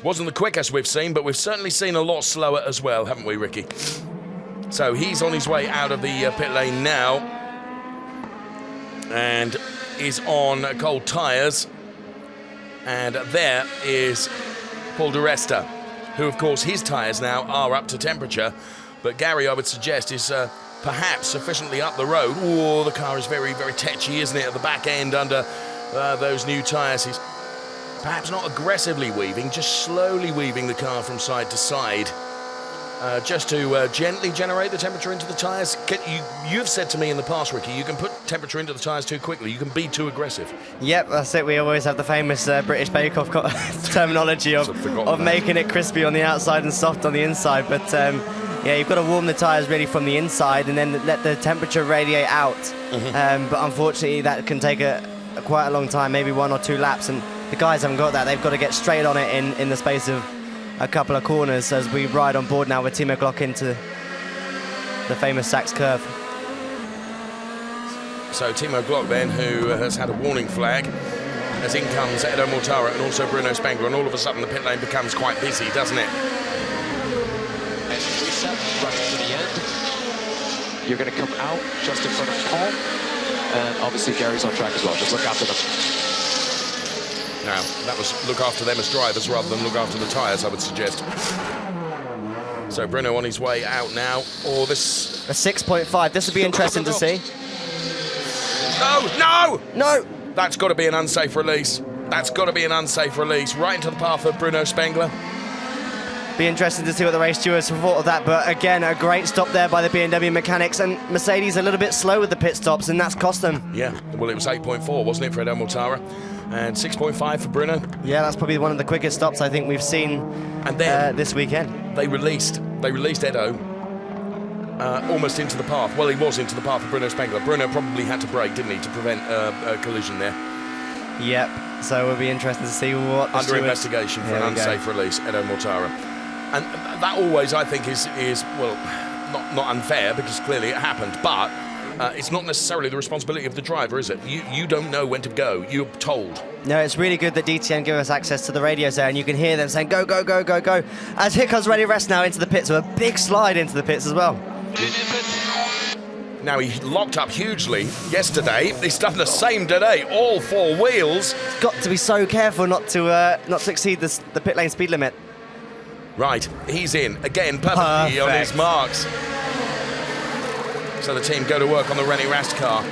Wasn't the quickest we've seen, but we've certainly seen a lot slower as well, haven't we, Ricky? So he's on his way out of the pit lane now and is on cold tyres. And there is Paul DiResta, who, of course, his tyres now are up to temperature. But Gary, I would suggest, is perhaps sufficiently up the road. Oh, the car is very tetchy, isn't it, at the back end under those new tyres. He's perhaps not aggressively weaving, just slowly weaving the car from side to side, just to gently generate the temperature into the tyres. You've said to me in the past, Ricky, you can put temperature into the tyres too quickly. You can be too aggressive. Yep, that's it. We always have the famous British Bake Off terminology of making it crispy on the outside and soft on the inside. But yeah, you've got to warm the tyres really from the inside and then let the temperature radiate out. But unfortunately, that can take quite a long time, maybe 1 or 2 laps, and the guys haven't got that. They've got to get straight on it in the space of a couple of corners as we ride on board now with Timo Glock into the famous Sachs curve. So Timo Glock then, who has had a warning flag, as in comes Edo Mortara and also Bruno Spengler, and all of a sudden the pit lane becomes quite busy, doesn't it? And reset, running to the end. You're going to come out just in front of Paul. And obviously Gary's on track as well. Just look after them. Now, that was look after them as drivers rather than look after the tyres, I would suggest. So Bruno on his way out now. Oh, this... A 6.5. This would be interesting to see. No! No! That's got to be an unsafe release. That's got to be an unsafe release. Right into the path of Bruno Spengler. Be interesting to see what the race stewards thought of that, but again, a great stop there by the BMW mechanics, and Mercedes a little bit slow with the pit stops, and that's cost them. Yeah, well, it was 8.4, wasn't it, for Edo Mortara? And 6.5 for Bruno. Yeah, that's probably one of the quickest stops I think we've seen and then this weekend. They released Edo almost into the path. Well, he was into the path of Bruno Spengler. Bruno probably had to brake, didn't he, to prevent a collision there. Yep, so it'll be interesting to see what the under investigation for an unsafe release, Edo Mortara. And that always, I think, is well, not unfair, because clearly it happened, but it's not necessarily the responsibility of the driver, is it? You don't know when to go. You're told. No, it's really good that DTM give us access to the radios there, and you can hear them saying, go, go, go, go, go. As here comes René Rast now into the pits, with a big slide into the pits as well. Now, he locked up hugely yesterday. He's done the same today, all 4 wheels. Got to be so careful not to exceed the pit lane speed limit. Right, he's in, again, perfectly on his marks. So the team go to work on the René Rast car.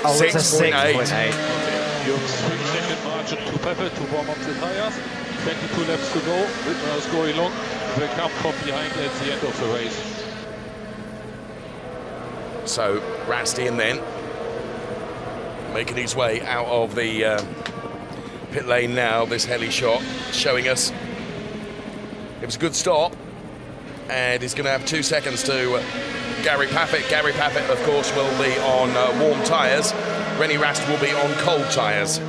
Oh, 6.8. It's a 6.8. You have 3-second margin to Paffett to warm up the tires. 22 laps to go. Whitmer is going long. Will come from behind at the end of the race. So Rast in then, making his way out of the pit lane now. This heli shot showing us it was a good stop, and he's going to have 2 seconds to Gary Paffett. Gary Paffett, of course, will be on warm tyres. René Rast will be on cold tyres.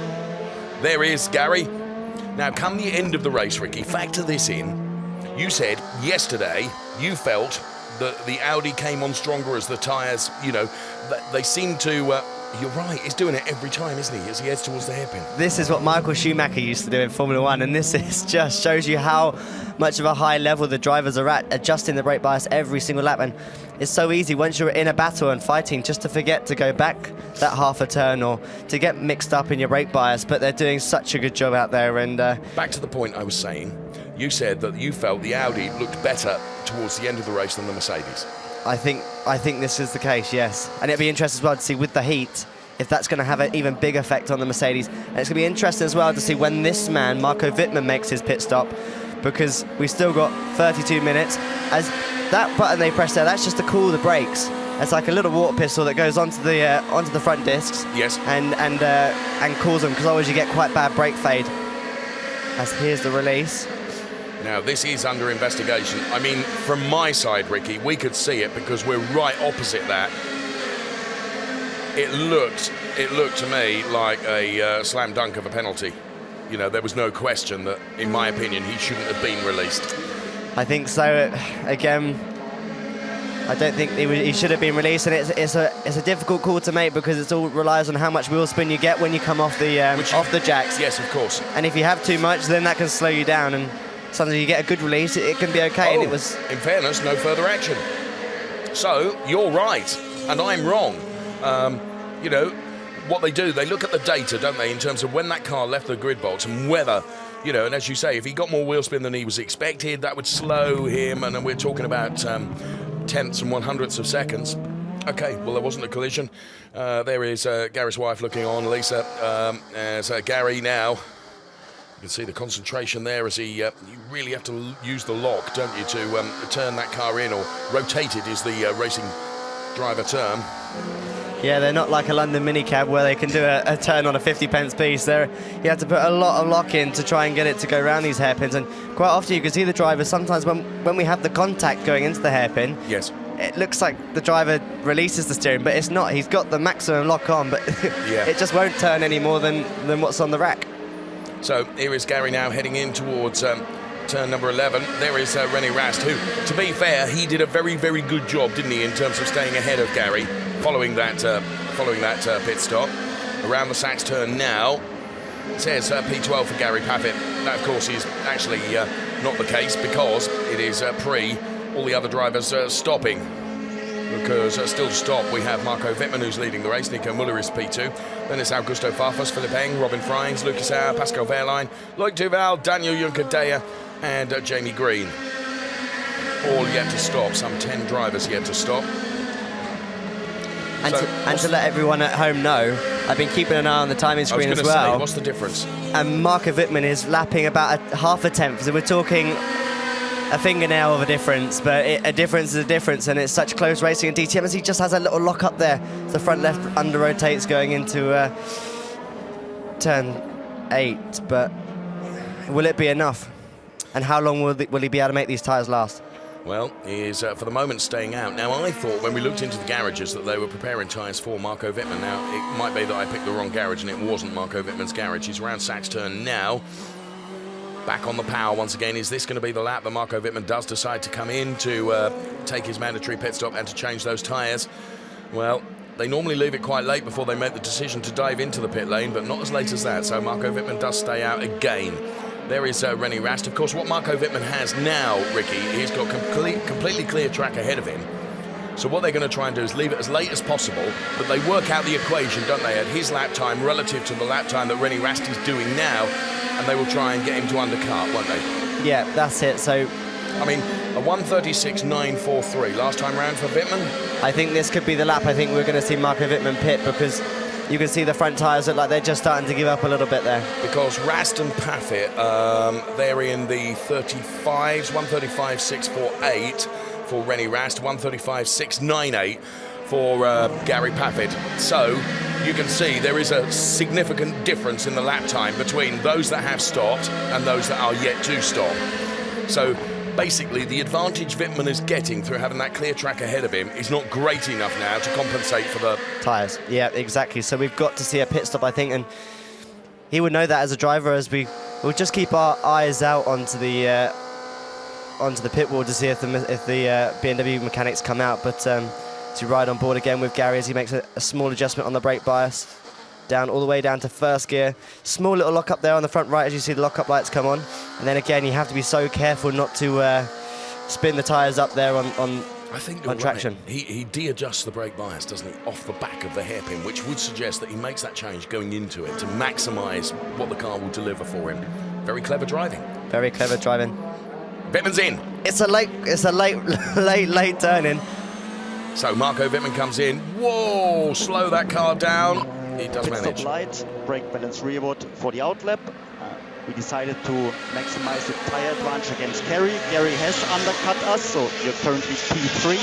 There is Gary. Now, come the end of the race, Ricky, factor this in. You said yesterday you felt the Audi came on stronger as the tyres, you know, they seem to... you're right, he's doing it every time, isn't he, as he heads towards the hairpin. This is what Michael Schumacher used to do in Formula 1, and this is just shows you how much of a high level the drivers are at, adjusting the brake bias every single lap. And it's so easy once you're in a battle and fighting just to forget to go back that half a turn or to get mixed up in your brake bias, but they're doing such a good job out there. And back to the point I was saying, you said that you felt the Audi looked better towards the end of the race than the Mercedes. I think this is the case, yes. And it'd be interesting as well to see with the heat if that's going to have an even big effect on the Mercedes. And it's going to be interesting as well to see when this man, Marco Wittmann, makes his pit stop, because we've still got 32 minutes. As that button they press there, that's just to cool the brakes. It's like a little water pistol that goes onto the front discs. Yes. And cools them, because otherwise you get quite bad brake fade. As here's the release. Now, this is under investigation. I mean, from my side, Ricky, we could see it because we're right opposite that. It looked to me like a slam dunk of a penalty. You know, there was no question that, in my opinion, he shouldn't have been released. I think so. Again, I don't think he should have been released, and it's a difficult call to make because it all relies on how much wheel spin you get when you come off the jacks. Yes, of course. And if you have too much, then that can slow you down. And sometimes you get a good release, it can be okay. And it was, in fairness, no further action. So you're right, and I'm wrong. You know, what they do, they look at the data, don't they, in terms of when that car left the grid box and whether, you know, and as you say, if he got more wheel spin than he was expected, that would slow him, and then we're talking about tenths and 100ths of seconds. Okay, well, there wasn't a collision. There is Gary's wife looking on, Lisa, as Gary now. You can see the concentration there as he, you really have to use the lock, don't you, to turn that car in, or rotate it is the racing driver term. Yeah, they're not like a London minicab where they can do a turn on a 50p piece. You have to put a lot of lock in to try and get it to go around these hairpins. And quite often you can see the driver, sometimes when we have the contact going into the hairpin, yes, it looks like the driver releases the steering, but it's not. He's got the maximum lock on, but yeah, it just won't turn any more than what's on the rack. So here is Gary now heading in towards turn number 11. There is René Rast, who, to be fair, he did a very, very good job, didn't he, in terms of staying ahead of Gary following that pit stop. Around the Sachs turn now. It says P12 for Gary Paffett. That, of course, is actually not the case, because it is pre all the other drivers stopping. Because still to stop, we have Marco Wittmann, who's leading the race. Nico Müller is P2. Then it's Augusto Farfus, Philipp Eng, Robin Freins, Lucas Auer, Pascal Wehrlein, Loic Duval, Daniel Juncker-Deyer, and Jamie Green. All yet to stop. Some 10 drivers yet to stop. And to let everyone at home know, I've been keeping an eye on the timing screen as well. Say, what's the difference? And Marco Wittmann is lapping about half a tenth. So we're talking a fingernail of a difference, but a difference is a difference, and it's such close racing in DTM as he just has a little lock up there. The front left under rotates going into turn 8, but will it be enough? And how long will he be able to make these tyres last? Well, he is, for the moment, staying out. Now, I thought when we looked into the garages that they were preparing tyres for Marco Wittmann. Now, it might be that I picked the wrong garage and it wasn't Marco Wittmann's garage. He's around Sachs turn now. Back on the power once again. Is this going to be the lap that Marco Wittmann does decide to come in to take his mandatory pit stop and to change those tyres? Well, they normally leave it quite late before they make the decision to dive into the pit lane, but not as late as that. So Marco Wittmann does stay out again. There is René Rast. Of course, what Marco Wittmann has now, Ricky, he's got completely clear track ahead of him. So what they're going to try and do is leave it as late as possible, but they work out the equation, don't they, at his lap time relative to the lap time that René Rast is doing now, and they will try and get him to undercut, won't they? Yeah, that's it. So, I mean, a 1:36.943 last time round for Wittmann. I think this could be the lap. I think we're going to see Marco Wittmann pit, because you can see the front tyres look like they're just starting to give up a little bit there. Because Rast and Paffett, they're in the 35s, 1:35.648 for René Rast, 1:35.698 for Gary Paffett. So you can see there is a significant difference in the lap time between those that have stopped and those that are yet to stop. So basically, the advantage Wittmann is getting through having that clear track ahead of him is not great enough now to compensate for the tyres. Yeah, exactly. So we've got to see a pit stop, I think, and he would know that as a driver, as we'll just keep our eyes out onto the onto the pit wall to see if the BMW mechanics come out, but to ride on board again with Gary as he makes a small adjustment on the brake bias. Down all the way down to first gear. Small little lock up there on the front right as you see the lock up lights come on. And then again, you have to be so careful not to spin the tyres up there on traction. Right. He de-adjusts the brake bias, doesn't he, off the back of the hairpin, which would suggest that he makes that change going into it to maximise what the car will deliver for him. Very clever driving. Very clever driving. Wittmann's in. It's a late turn in. So Marco Wittmann comes in. Whoa, slow that car down. He does Pit manage. stop light, brake balance rearward for the outlap. We decided to maximize the tire advantage against Gary. Gary has undercut us, so you're currently P3.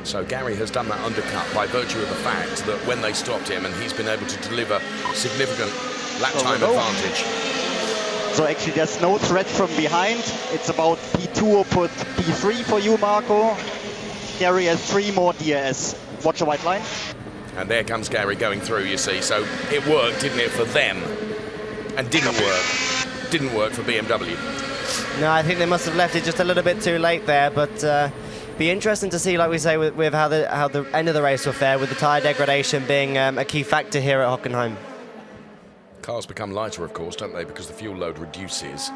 So Gary has done that undercut by virtue of the fact that when they stopped him, and he's been able to deliver significant lap time advantage. So actually there's no threat from behind. It's about P2 or P3 for you, Marco. Gary has 3 more DRS. Watch the white line. And there comes Gary going through, you see. So it worked, didn't it, for them? And didn't work. Didn't work for BMW. No, I think they must have left it just a little bit too late there, but be interesting to see, like we say, with how the end of the race will fare, with the tyre degradation being a key factor here at Hockenheim. Cars become lighter, of course, don't they, because the fuel load reduces.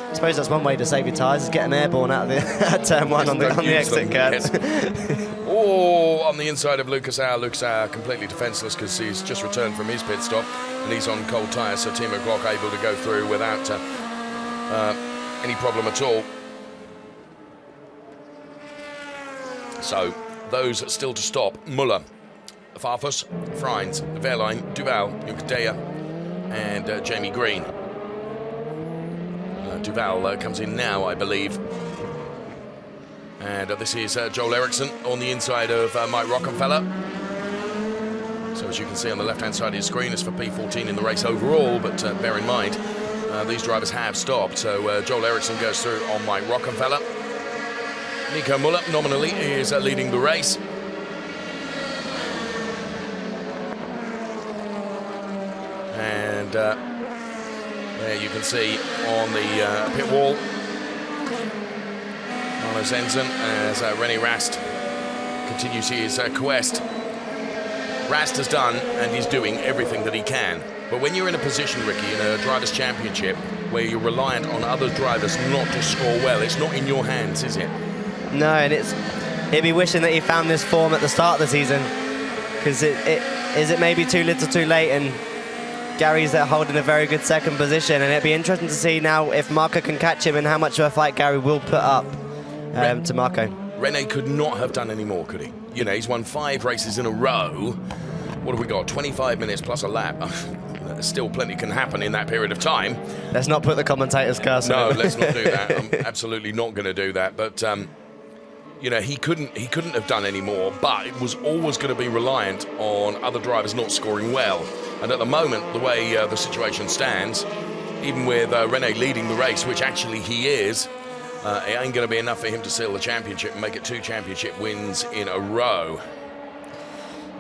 I suppose that's one way to save your tyres, is get them airborne out of the turn 1 on the exit curve. Yes. Oh, on the inside of Lucas Auer. Lucas Auer completely defenceless because he's just returned from his pit stop and he's on cold tyres, so Timo Glock able to go through without any problem at all. So those still to stop: Muller, Farfus, Freins, Wehrlein, Duval, Juncker-Deyer and Jamie Green. Duval comes in now, I believe. And this is Joel Erikson on the inside of Mike Rockenfeller. So as you can see on the left-hand side of your screen, it's for P14 in the race overall, but bear in mind, these drivers have stopped. So Joel Erikson goes through on Mike Rockenfeller. Nico Muller nominally is leading the race. And there you can see on the pit wall, Arno Zenzen as René Rast continues his quest. Rast has done and he's doing everything that he can. But when you're in a position, Ricky, in a Drivers' Championship, where you're reliant on other drivers not to score well, it's not in your hands, is it? No, and he'd be wishing that he found this form at the start of the season, because it maybe too little too late, and Gary's there holding a very good second position, and it'd be interesting to see now if Marco can catch him and how much of a fight Gary will put up to Marco. René could not have done any more, could he? You know, he's won 5 races in a row. What have we got? 25 minutes plus a lap. Still plenty can happen in that period of time. Let's not put the commentator's curse on him. No, let's not do that. I'm absolutely not going to do that. But you know, he couldn't have done any more. But it was always going to be reliant on other drivers not scoring well. And at the moment, the way the situation stands, even with René leading the race, which actually he is, it ain't going to be enough for him to seal the championship and make it 2 championship wins in a row.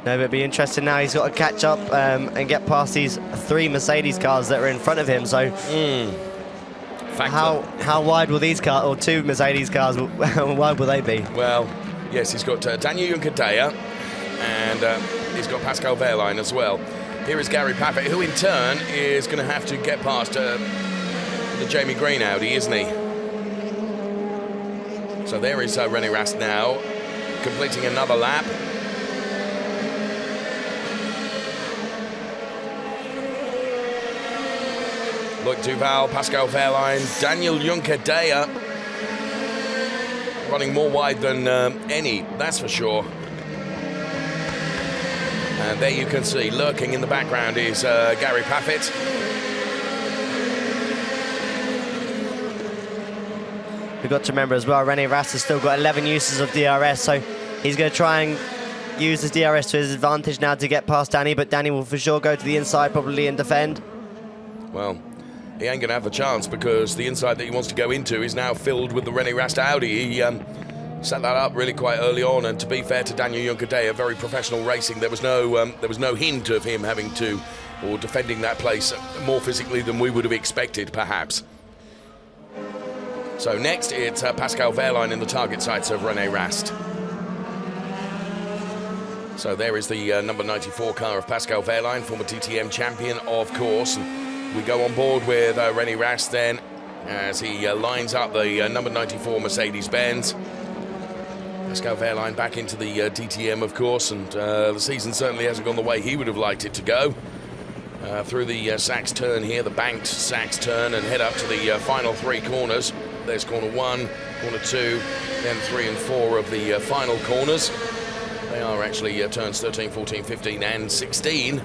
No, but it'd be interesting now. He's got to catch up and get past these 3 Mercedes cars that are in front of him. So how wide will these cars, or 2 Mercedes cars, how wide will they be? Well, yes, he's got Daniel Juncker-Deyer and he's got Pascal Wehrlein as well. Here is Gary Paffett, who in turn is going to have to get past the Jamie Green Audi, isn't he? So there is René Rast now, completing another lap. Look, Duval, Pascal Wehrlein, Daniel Juncker-Deyer, running more wide than any, that's for sure. And there you can see, lurking in the background is Gary Paffett. We've got to remember as well, René Rast has still got 11 uses of DRS, so he's going to try and use his DRS to his advantage now to get past Danny, but Danny will for sure go to the inside probably and defend. Well, he ain't going to have the chance because the inside that he wants to go into is now filled with the René Rast Audi. He set that up really quite early on, and to be fair to Daniel Juncker-Deyer, very professional racing. There was no hint of him having to or defending that place more physically than we would have expected, perhaps. So next, it's Pascal Wehrlein in the target sights of René Rast. So there is the number 94 car of Pascal Wehrlein, former DTM champion, of course. And we go on board with René Rast then, as he lines up the number 94 Mercedes-Benz. Pascal Wehrlein back into the DTM, of course, and the season certainly hasn't gone the way he would have liked it to go. Through the Sachs turn here, the banked Sachs turn, and head up to the final 3 corners. There's corner 1, corner 2, then 3 and 4 of the final corners. They are actually turns 13, 14, 15 and 16.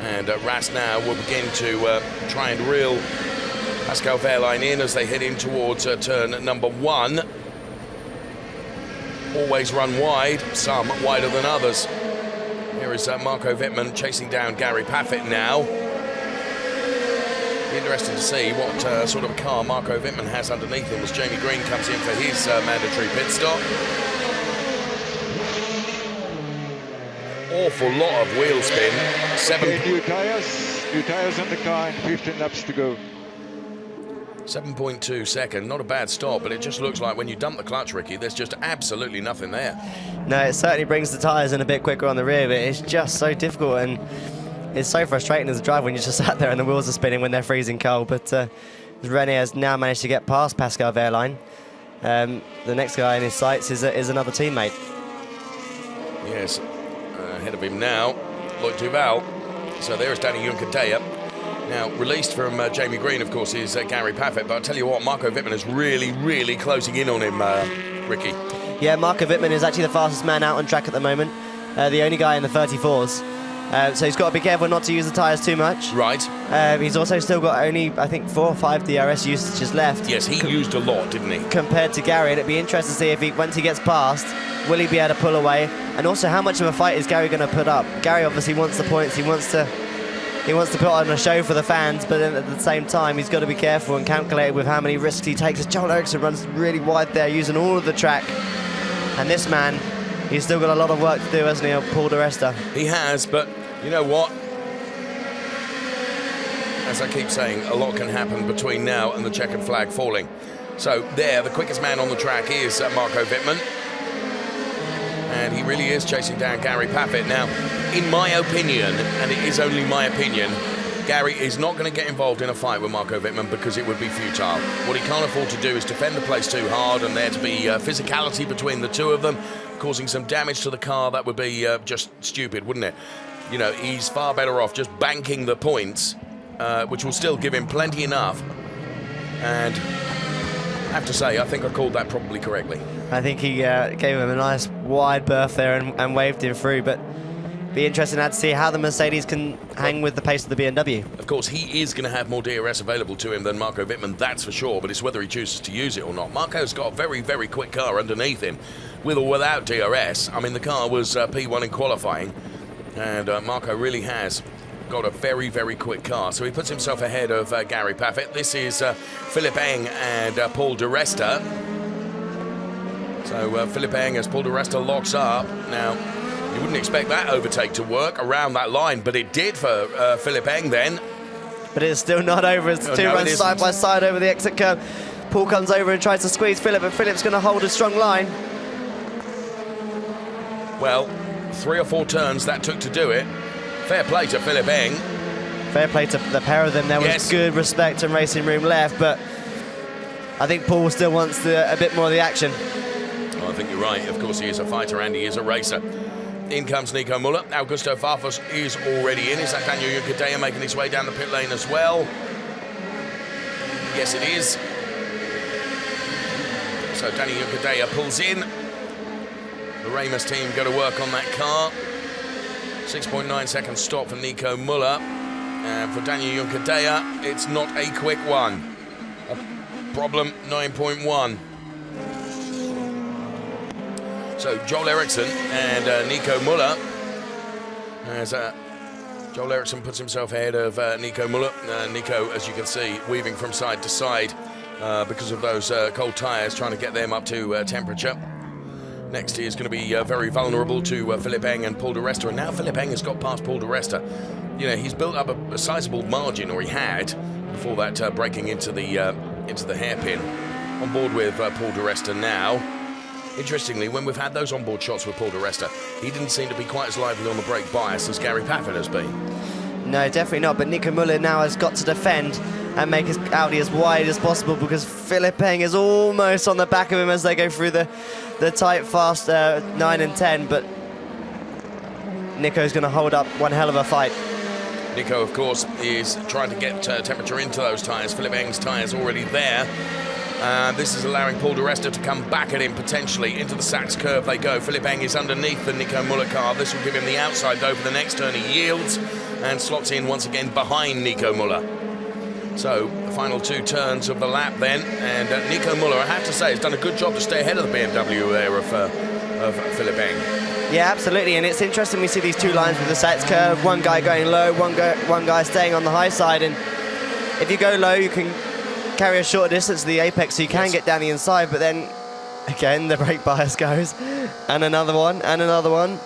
And Rast now will begin to try and reel Pascal Wehrlein in as they head in towards turn number 1. Always run wide, some wider than others. Here is Marco Wittmann chasing down Gary Paffett now. Be interesting to see what sort of a car Marco Wittmann has underneath him as Jamie Green comes in for his mandatory pit stop. Awful lot of wheel spin. New tires in the car and 15 laps to go. 7.2 second, not a bad stop, but it just looks like when you dump the clutch, Ricky, there's just absolutely nothing there. No, it certainly brings the tyres in a bit quicker on the rear, but it's just so difficult, and it's so frustrating as a driver when you're just sat there and the wheels are spinning when they're freezing cold. But René has now managed to get past Pascal Wehrlein. The next guy in his sights is another teammate. Yes, ahead of him now, Lloyd Duval. So there's Danny Juncadella. Now, released from Jamie Green, of course, is Gary Paffett. But I'll tell you what, Marco Wittmann is really, really closing in on him, Ricky. Yeah, Marco Wittmann is actually the fastest man out on track at the moment. The only guy in the 34s. So he's got to be careful not to use the tyres too much. Right. He's also still got only, I think, 4 or 5 DRS usages left. Yes, he used a lot, didn't he? Compared to Gary, and it'd be interesting to see if once he gets past, will he be able to pull away? And also, how much of a fight is Gary going to put up? Gary obviously wants the points. He wants to put on a show for the fans, but then at the same time, he's got to be careful and calculated with how many risks he takes. As Joel Erikson runs really wide there, using all of the track. And this man, he's still got a lot of work to do, hasn't he, Paul DiResta? He has, but you know what? As I keep saying, a lot can happen between now and the checkered flag falling. So there, the quickest man on the track is Marco Wittmann. And he really is chasing down Gary Paffett. Now, in my opinion, and it is only my opinion, Gary is not going to get involved in a fight with Marco Wittmann because it would be futile. What he can't afford to do is defend the place too hard and there to be physicality between the two of them, causing some damage to the car. That would be just stupid, wouldn't it? You know, he's far better off just banking the points, which will still give him plenty enough. And I have to say, I think I called that probably correctly. I think he gave him a nice wide berth there and waved him through, but be interesting now to see how the Mercedes can hang with the pace of the BMW. Of course, he is going to have more DRS available to him than Marco Wittmann, that's for sure, but it's whether he chooses to use it or not. Marco's got a very, very quick car underneath him, with or without DRS. I mean, the car was P1 in qualifying, and Marco really has got a very, very quick car. So he puts himself ahead of Gary Paffett. This is Philipp Eng and Paul DiResta. So Philipp Eng as Paul DiResta locks up. Now, you wouldn't expect that overtake to work around that line, but it did for Philipp Eng then. But it's still not over. It's two runs side by side over the exit curve. Paul comes over and tries to squeeze Philipp, but Philipp's going to hold a strong line. Well, 3 or 4 turns that took to do it. Fair play to Philipp Eng. Fair play to the pair of them. There was good respect and racing room left, but I think Paul still wants a bit more of the action. Well, I think you're right. Of course, he is a fighter and he is a racer. In comes Nico Müller. Augusto Farfus is already in. Is that Daniel Juncadella making his way down the pit lane as well? Yes, it is. So Daniel Juncadella pulls in. The Ramos team go to work on that car. 6.9 second stop for Nico Müller. And for Daniel Juncadella, it's not a quick one. A problem, 9.1. So Joel Erikson and Nico Müller, as Joel Erikson puts himself ahead of Nico Müller. Nico, as you can see, weaving from side to side because of those cold tyres, trying to get them up to temperature. Next is going to be very vulnerable to Philip Eng and Paul DiResta, and now Philip Eng has got past Paul DiResta. You know, he's built up a sizable margin, or he had, before that breaking into the hairpin. On board with Paul DiResta now. Interestingly, when we've had those onboard shots with Paul DiResta, he didn't seem to be quite as lively on the brake bias as Gary Paffett has been. No, definitely not, but Nico Müller now has got to defend and make his Audi as wide as possible, because Philip Eng is almost on the back of him as they go through the tight, fast 9 and 10, but Nico's going to hold up one hell of a fight. Nico, of course, is trying to get temperature into those tyres. Philip Eng's tyres already there. This is allowing Paul DiResta to come back at him potentially. Into the Sachs curve they go. Philip Eng is underneath the Nico Müller car. This will give him the outside though for the next turn. He yields and slots in once again behind Nico Müller. So the final 2 turns of the lap then, and Nico Müller, I have to say, has done a good job to stay ahead of the BMW there of Philip Eng. Yeah, absolutely, and it's interesting we see these 2 lines with the Sachs curve, one guy going low, one guy staying on the high side, and if you go low you can carry a shorter distance to the apex, so you can get down the inside, but then again the brake bias goes, and another one, and another one.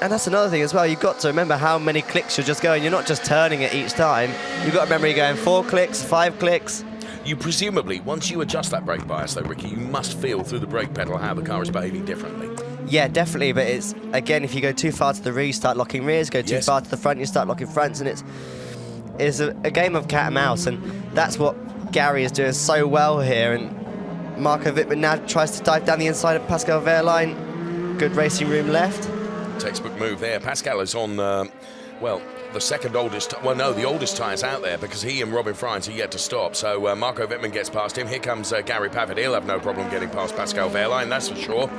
And that's another thing as well, you've got to remember how many clicks you're just going. You're not just turning it each time. You've got to remember you're going 4 clicks, 5 clicks. You presumably, once you adjust that brake bias though, Ricky, you must feel through the brake pedal how the car is behaving differently. Yeah, definitely, but it's, again, if you go too far to the rear, you start locking rears, go too far to the front, you start locking fronts, and it's a game of cat and mouse, and that's what Gary is doing so well here, and Marco Wittmann now tries to dive down the inside of Pascal Wehrlein. Good racing room left. Textbook move there. Pascal is on, well, the second oldest, well, no, the oldest tyres out there, because he and Robin Frijns are yet to stop. So Marco Wittmann gets past him. Here comes Gary Paffett. He'll have no problem getting past Pascal Wehrlein, that's for sure.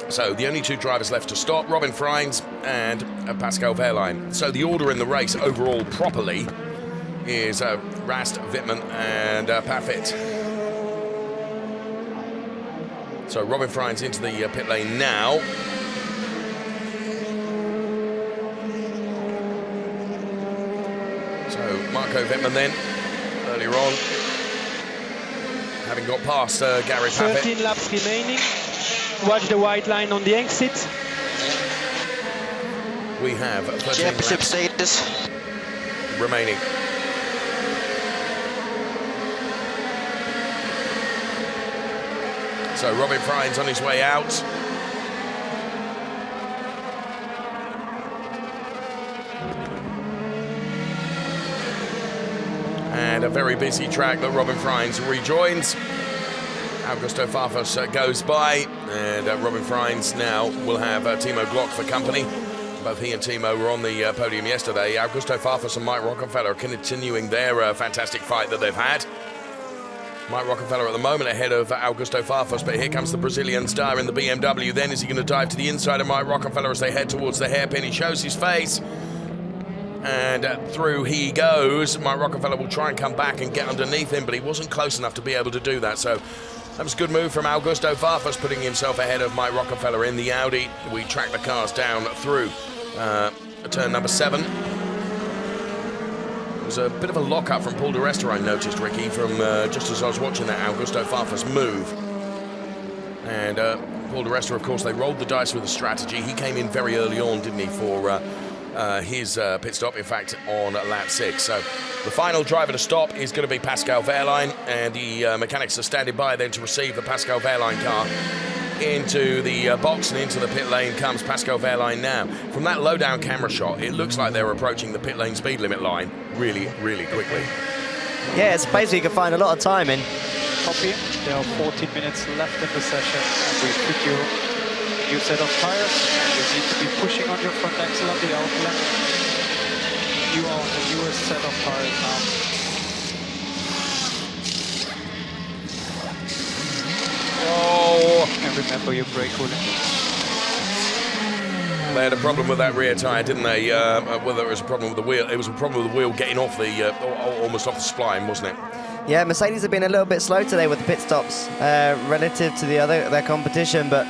So the only 2 drivers left to stop, Robin Frijns and Pascal Wehrlein. So the order in the race overall properly is Rast, Wittmann and Paffett. So Robin Frijns into the pit lane now. So Marco Wittmann then, earlier on, having got past Gary Paffett. 13 laps remaining. Watch the white line on the exit. We have 13 laps remaining. So Robin Frijns on his way out. And a very busy track that Robin Frijns rejoins. Augusto Farfus goes by, and Robin Frijns now will have Timo Glock for company. Both he and Timo were on the podium yesterday. Augusto Farfus and Mike Rockefeller are continuing their fantastic fight that they've had. Mike Rockefeller at the moment ahead of Augusto Farfus, but here comes the Brazilian star in the BMW. Then is he going to dive to the inside of Mike Rockefeller as they head towards the hairpin? He shows his face, and through he goes. Mike Rockefeller will try and come back and get underneath him, but he wasn't close enough to be able to do that. So that was a good move from Augusto Farfus, putting himself ahead of Mike Rockefeller in the Audi. We track the cars down through turn number 7. There was a bit of a lock-up from Paul DiResta, I noticed, Ricky, from just as I was watching that Augusto Farfus move. And Paul DiResta, of course, they rolled the dice with a strategy. He came in very early on, didn't he, for his pit stop, in fact, on lap 6. So the final driver to stop is going to be Pascal Wehrlein, and the mechanics are standing by then to receive the Pascal Wehrlein car. Into the box and into the pit lane comes Pascal Wehrlein now. From that low-down camera shot, it looks like they're approaching the pit lane speed limit line really, really quickly. Yeah, it's basically you can find a lot of time in. Copy. There are 14 minutes left in the session, and we put you a new set of tires. You need to be pushing on your front axle on the outlet. You are on the newest set of tires now. Oh! And remember your brake cooling. They had a problem with that rear tyre, didn't they? Whether it was a problem with the wheel, it was a problem with the wheel getting off the, almost off the spline, wasn't it? Yeah, Mercedes have been a little bit slow today with the pit stops relative to their competition, but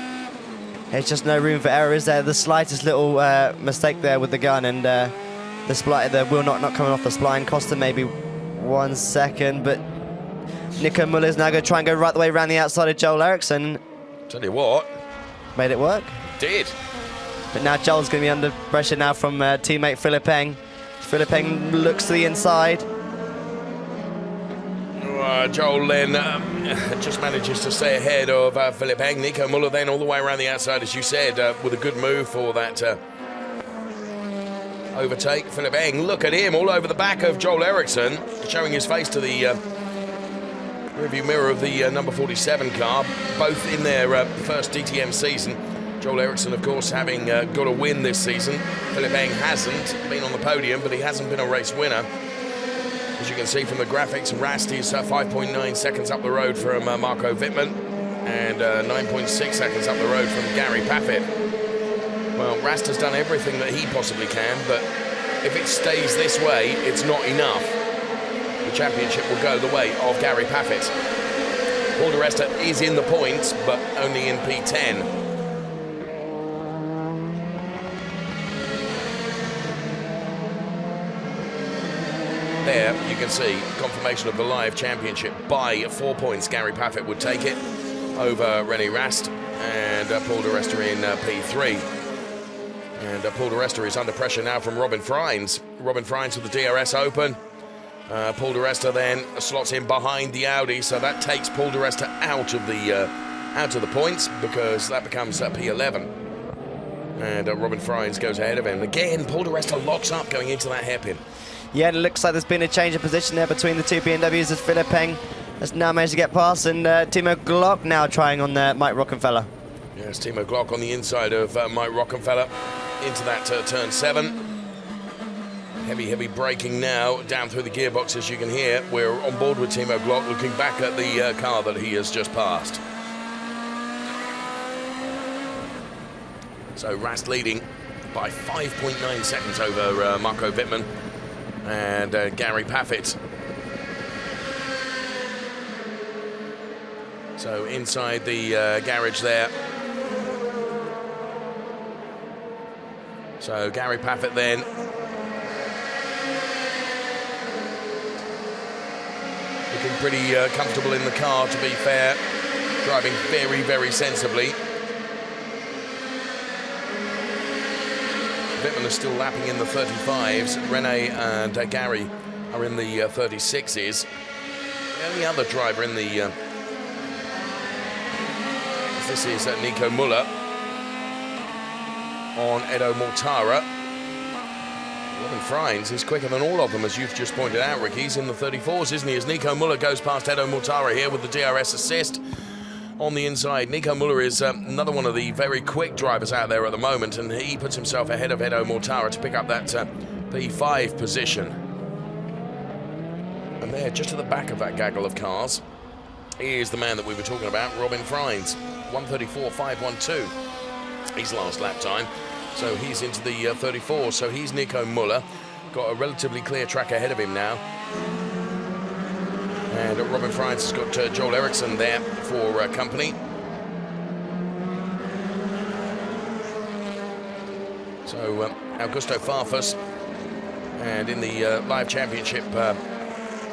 there's just no room for error, is there? The slightest little mistake there with the gun, and the wheel not coming off the spline cost them maybe 1 second, but Nico Müller's now going to try and go right the way around the outside of Joel Erikson. Tell you what. Made it work. Did. But now Joel's going to be under pressure now from teammate Philip Eng. Philip Eng looks to the inside. Joel then just manages to stay ahead of Philip Eng. Nico Muller then all the way around the outside, as you said, with a good move for that overtake. Philip Eng, look at him, all over the back of Joel Erikson, showing his face to the rearview mirror of the number 47 car, both in their first DTM season. Joel Erikson, of course, having got a win this season. Philip Eng hasn't been on the podium, but he hasn't been a race winner. As you can see from the graphics, Rast is 5.9 seconds up the road from Marco Fitmin and 9.6 seconds up the road from Gary Paffett. Well, Rast has done everything that he possibly can, but if it stays this way, it's not enough. The championship will go the way of Gary Paffett. Paul DiResta is in the points, but only in P10. There you can see confirmation of the live championship by 4 points. Gary Paffett would take it over René Rast and Paul DiResta in P3. And Paul DiResta is under pressure now from Robin Freins. Robin Freins with the DRS open. Paul DiResta then slots in behind the Audi, so that takes Paul DiResta out of the points because that becomes P11. And Robin Freins goes ahead of him. Again, Paul DiResta locks up going into that hairpin. Yeah, and it looks like there's been a change of position there between the two BMWs as Philip Eng has now managed to get past, and Timo Glock now trying on Mike Rockenfeller. Yes, Timo Glock on the inside of Mike Rockenfeller into that turn 7. Heavy braking now down through the gearbox, as you can hear. We're on board with Timo Glock looking back at the car that he has just passed. So Rast leading by 5.9 seconds over Marco Fitmin and Gary Paffett. So inside the garage there. So Gary Paffett then looking pretty comfortable in the car, to be fair. Driving very sensibly. Fitmin is still lapping in the 35s. René and Gary are in the 36s. The only other driver in the... this is Nico Muller on Edo Mortara. Robin Freins is quicker than all of them, as you've just pointed out, Rick. He's in the 34s, isn't he? As Nico Muller goes past Edo Mortara here with the DRS assist on the inside. Nico Muller is another one of the very quick drivers out there at the moment, and he puts himself ahead of Edo Mortara to pick up that P5 position. And there, just at the back of that gaggle of cars, is the man that we were talking about, Robin Freins. 1:34.512 his last lap time. So he's into the 34. So he's Nico Muller. Got a relatively clear track ahead of him now. And Robin Freins has got Joel Erikson there for company. So Augusto Farfus. And in the live championship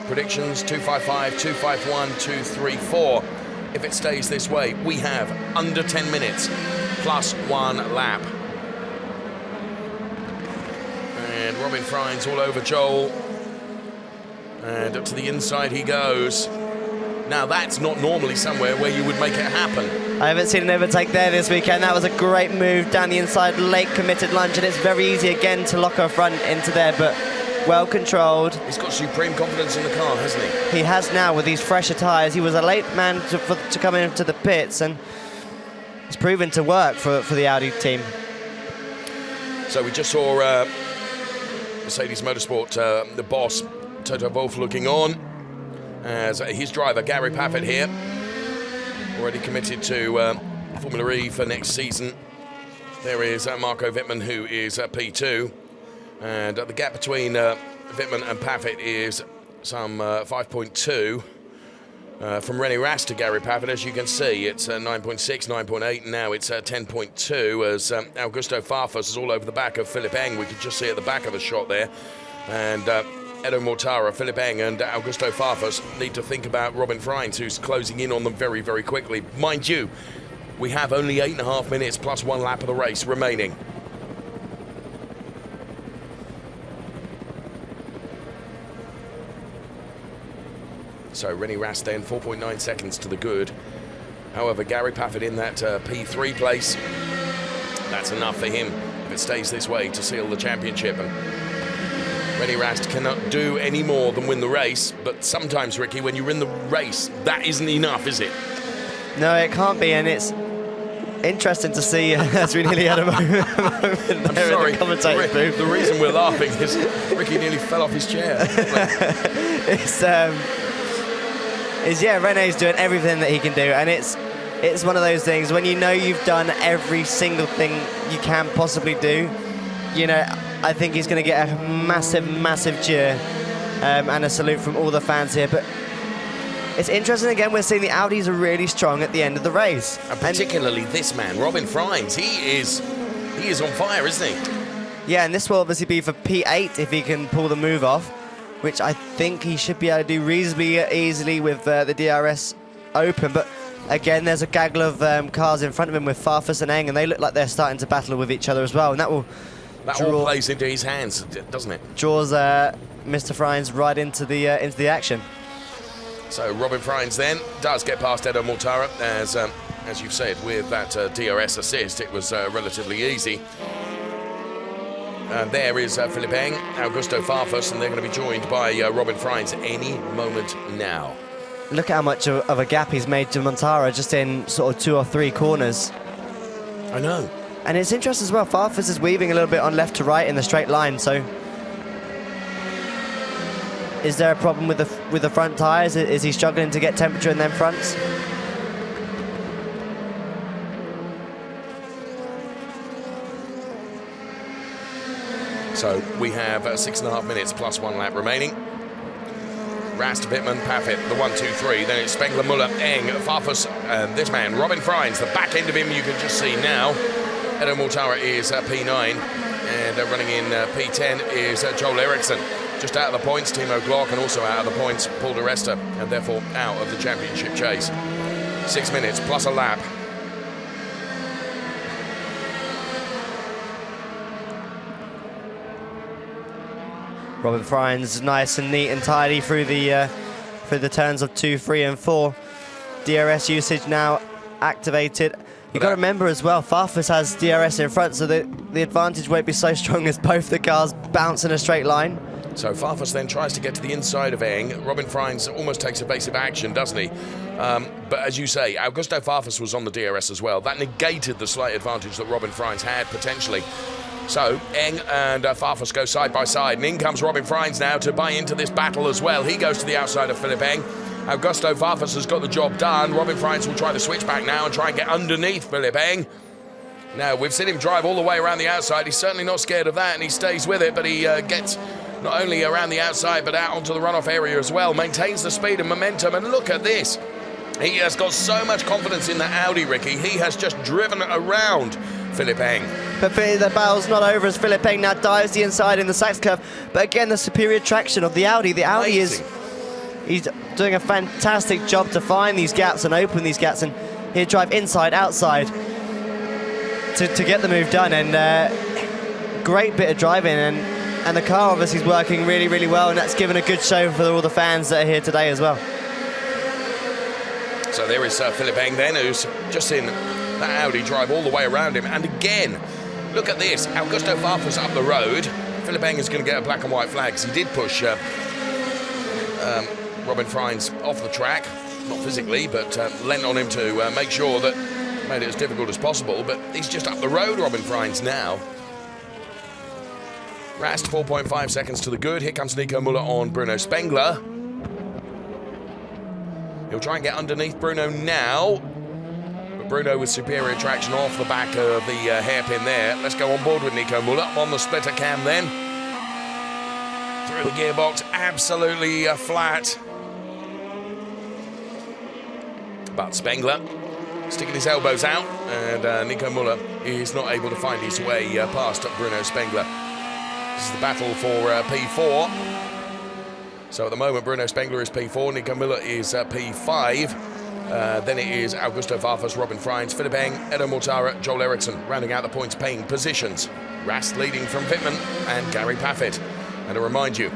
predictions, 255, 251, 234. If it stays this way, we have under 10 minutes plus 1 lap. And Robin Freins all over Joel. And up to the inside he goes. Now that's not normally somewhere where you would make it happen. I haven't seen an overtake there this weekend. That was a great move down the inside, late committed lunge, and it's very easy again to lock her front into there, but well controlled. He's got supreme confidence in the car, hasn't he? He has now with these fresher tyres. He was a late man to come into the pits, and it's proven to work for the Audi team. So we just saw Mercedes Motorsport, the boss, Toto Wolff, looking on as his driver, Gary Paffett, here. Already committed to Formula E for next season. There is Marco Fitmin, who is P2. And the gap between Fitmin and Paffett is some 5.2. From René Rast to Gary Paffett, as you can see, it's 9.6, 9.8, and now it's 10.2 as Augusto Farfus is all over the back of Philip Eng. We could just see at the back of the shot there. And Edo Mortara, Philip Eng and Augusto Farfus need to think about Robin Freins, who's closing in on them very quickly. Mind you, We have only 8.5 minutes plus 1 lap of the race remaining. So René Rast then, 4.9 seconds to the good. However, Gary Paffett in that P3 place. That's enough for him if it stays this way to seal the championship. And René Rast cannot do any more than win the race. But sometimes, Ricky, when you're in the race, that isn't enough, is it? No, it can't be, and it's interesting to see as we nearly had a moment there sorry, in the commentator's booth. The reason we're laughing is Ricky nearly fell off his chair. Yeah, René's doing everything that he can do, and it's one of those things when you know you've done every single thing you can possibly do. You know, I think he's going to get a massive cheer and a salute from all the fans here. But it's interesting again. We're seeing the Audis are really strong at the end of the race, and particularly this man, Robin Frijns. He is on fire, isn't he? Yeah, and this will obviously be for P8 if he can pull the move off, which I think he should be able to do reasonably easily with the DRS open. But again, there's a gaggle of cars in front of him with Farfus and Eng, and they look like they're starting to battle with each other as well. And that all plays into his hands, doesn't it? Draws Mr. Frijns right into the action. So Robin Frijns then does get past Edo Mortara, as you've said, with that DRS assist, it was relatively easy. There is Philipp Eng, Augusto Farfus, and they're going to be joined by Robin Frijns any moment now. Look at how much of a gap he's made to Mortara just in sort of 2 or 3 corners. I know. And it's interesting as well, Farfus is weaving a little bit on left to right in the straight line, so is there a problem with the front tyres? Is he struggling to get temperature in them fronts? So we have 6.5 minutes plus 1 lap remaining. Rast, Fitmin, Paffett, the 1, 2, 3. Then it's Spengler, Muller, Eng, Farfus, and this man, Robin Frijns. The back end of him you can just see now. Edo Mortara is P9, and running in P10 is Joel Erikson. Just out of the points, Timo Glock, and also out of the points, Paul DiResta, and therefore out of the championship chase. 6 minutes plus a lap. Robin Frijns nice and neat and tidy through the turns of 2, 3, and 4. DRS usage now activated. You've got to remember as well, Farfus has DRS in front, so the advantage won't be so strong as both the cars bounce in a straight line. So Farfus then tries to get to the inside of Eng. Robin Frijns almost takes evasive action, doesn't he? But as you say, Augusto Farfus was on the DRS as well. That negated the slight advantage that Robin Frijns had, potentially. So Eng and Farfus go side by side, and in comes Robin Frijns now to buy into this battle as well. He goes to the outside of Philipp Eng. Augusto Farfus has got the job done. Robin Frijns will try the switch back now and try and get underneath Philipp Eng. Now, we've seen him drive all the way around the outside. He's certainly not scared of that, and he stays with it, but he gets not only around the outside, but out onto the runoff area as well. Maintains the speed and momentum, and look at this. He has got so much confidence in the Audi, Ricky. He has just driven around Philipp Eng. But the battle's not over as Philipp Eng now dives the inside in the Sachs curve. But again, the superior traction of the Audi. The Audi he's doing a fantastic job to find these gaps and open these gaps, and he'll drive inside, outside to get the move done. And great bit of driving, and the car obviously is working really, really well, and that's given a good show for all the fans that are here today as well. So there is Philipp Eng then, who's just seen that Audi drive all the way around him. And again, look at this. Augusto Farfus up the road. Philipp Eng is going to get a black and white flag, because he did push Robin Frijns off the track. Not physically, but lent on him to make sure that made it as difficult as possible. But he's just up the road, Robin Frijns now. Rast, 4.5 seconds to the good. Here comes Nico Muller on Bruno Spengler. He'll try and get underneath Bruno now. But Bruno with superior traction off the back of the hairpin there. Let's go on board with Nico Muller on the splitter cam then. Through the gearbox, absolutely flat. But Spengler sticking his elbows out, and Nico Muller is not able to find his way past Bruno Spengler. This is the battle for P4. So at the moment, Bruno Spengler is P4, Nico Muller is P5. Then it is Augusto Farfus, Robin Freins, Philipp Eng, Edo Mortara, Joel Erikson, rounding out the points-paying positions. Rast leading from Fitmin and Gary Paffett. And to remind you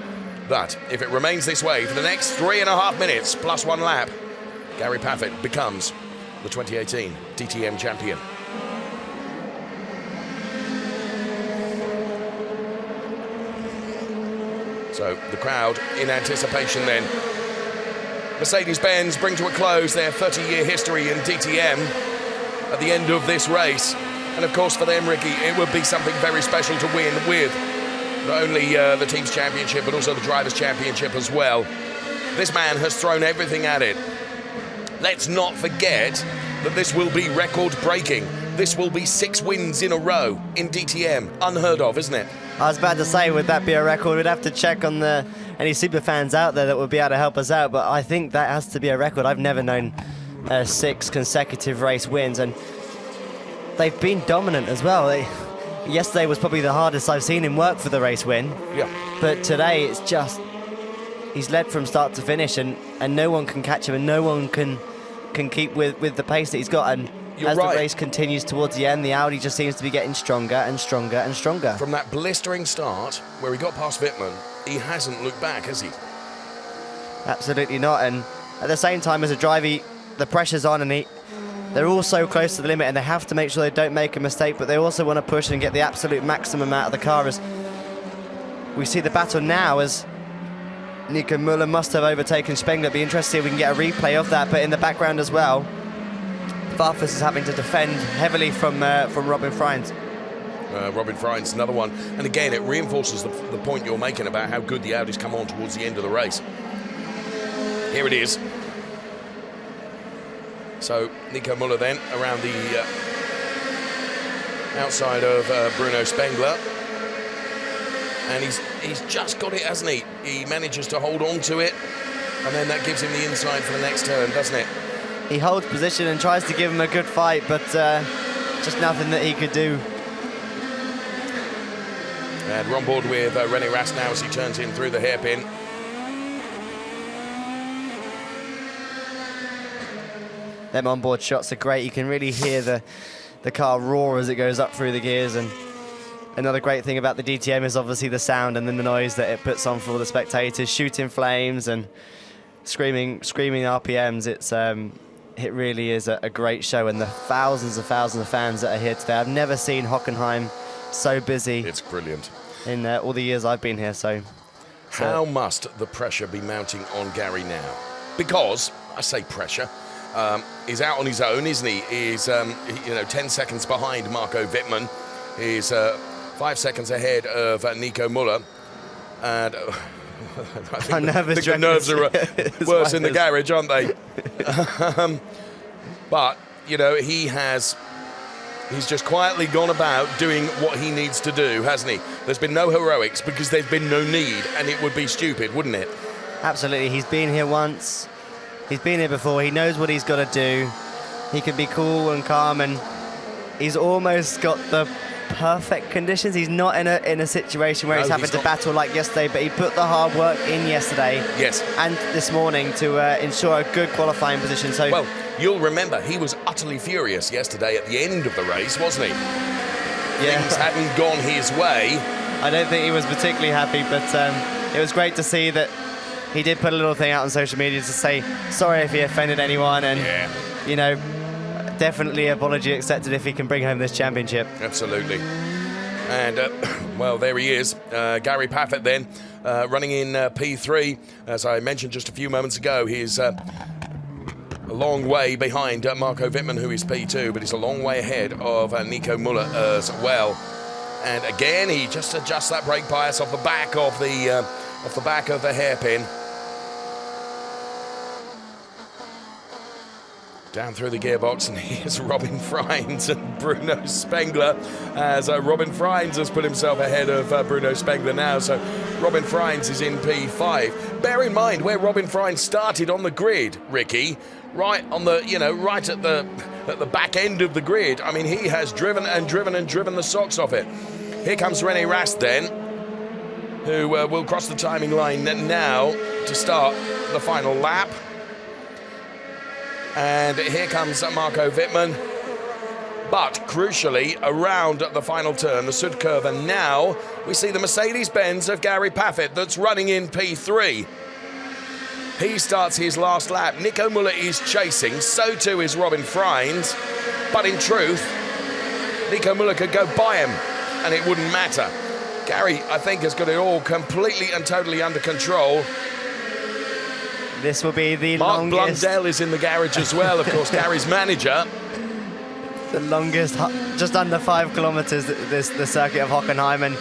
that if it remains this way for the next 3.5 minutes plus 1 lap, Gary Paffett becomes the 2018 DTM champion. So the crowd in anticipation then. Mercedes-Benz bring to a close their 30-year history in DTM at the end of this race. And of course for them, Ricky, it would be something very special to win with not only the team's championship, but also the driver's championship as well. This man has thrown everything at it. Let's not forget that this will be record-breaking. This will be 6 wins in a row in DTM. Unheard of, isn't it? I was about to say, would that be a record? We'd have to check on any super fans out there that would be able to help us out, but I think that has to be a record. I've never known 6 consecutive race wins, and they've been dominant as well. Yesterday was probably the hardest I've seen him work for the race win. Yeah. But today it's just, he's led from start to finish, and no one can catch him, and no one can keep with the pace that he's got. And You're as right. the race continues towards the end, the Audi just seems to be getting stronger and stronger and stronger. From that blistering start where he got past Fitmin, he hasn't looked back, has he? Absolutely not. And at the same time, as a driver, the pressure's on, and they're all so close to the limit, and they have to make sure they don't make a mistake, but they also want to push and get the absolute maximum out of the car. As we see the battle now, as Nico Müller must have overtaken Spengler. Be interested if we can get a replay of that. But in the background as well, Farfus is having to defend heavily from Robin Freins. Robin Freins, another one. And again, it reinforces the point you're making about how good the Audis come on towards the end of the race. Here it is. So Nico Müller then around the outside of Bruno Spengler. And he's just got it, hasn't he? He manages to hold on to it, and then that gives him the inside for the next turn, doesn't it? He holds position and tries to give him a good fight, but just nothing that he could do. And we're on board with René Rast now as he turns in through the hairpin. Them onboard shots are great. You can really hear the car roar as it goes up through the gears. And another great thing about the DTM is obviously the sound and then the noise that it puts on for all the spectators, shooting flames and screaming RPMs. It really is a great show, and the thousands of fans that are here today. I've never seen Hockenheim so busy. It's brilliant. In all the years I've been here. So how must the pressure be mounting on Gary now? Because I say pressure. He's out on his own, isn't he? He's 10 seconds behind Marco Wittmann. He's 5 seconds ahead of Nico Müller. And I think the nerves are worse in the garage, aren't they? But, he's just quietly gone about doing what he needs to do, hasn't he? There's been no heroics because there's been no need, and it would be stupid, wouldn't it? Absolutely. He's been here once. He's been here before. He knows what he's got to do. He can be cool and calm, and he's almost got the perfect conditions. He's not in a situation where he's having to battle like yesterday, but he put the hard work in yesterday. Yes. And this morning to ensure a good qualifying position. So, well, you'll remember he was utterly furious yesterday at the end of the race, wasn't he? Yeah. Things hadn't gone his way. I don't think he was particularly happy, but it was great to see that he did put a little thing out on social media to say sorry if he offended anyone, and definitely apology accepted if he can bring home this championship. Absolutely. And well, there he is, Gary Paffett then running in P3. As I mentioned just a few moments ago, he's a long way behind Marco Wittmann, who is P2, but he's a long way ahead of Nico Müller as well. And again, he just adjusts that brake bias off the back of the hairpin. Down through the gearbox, and here's Robin Freins and Bruno Spengler, as Robin Freins has put himself ahead of Bruno Spengler now. So Robin Freins is in P5. Bear in mind where Robin Freins started on the grid, Ricky, right on the, right at the back end of the grid. I mean, he has driven the socks off it. Here comes René Rast then, who will cross the timing line now to start the final lap. And here comes Marco Fitmin. But crucially, around the final turn, the Sud curve, and now we see the Mercedes-Benz of Gary Paffett that's running in P3. He starts his last lap. Nico Müller is chasing, so too is Robin Freins. But in truth, Nico Müller could go by him and it wouldn't matter. Gary, I think, has got it all completely and totally under control. This will be the Mark longest... Blundell is in the garage as well, of course, Gary's manager. The longest, just under 5 kilometers, the circuit of Hockenheim, and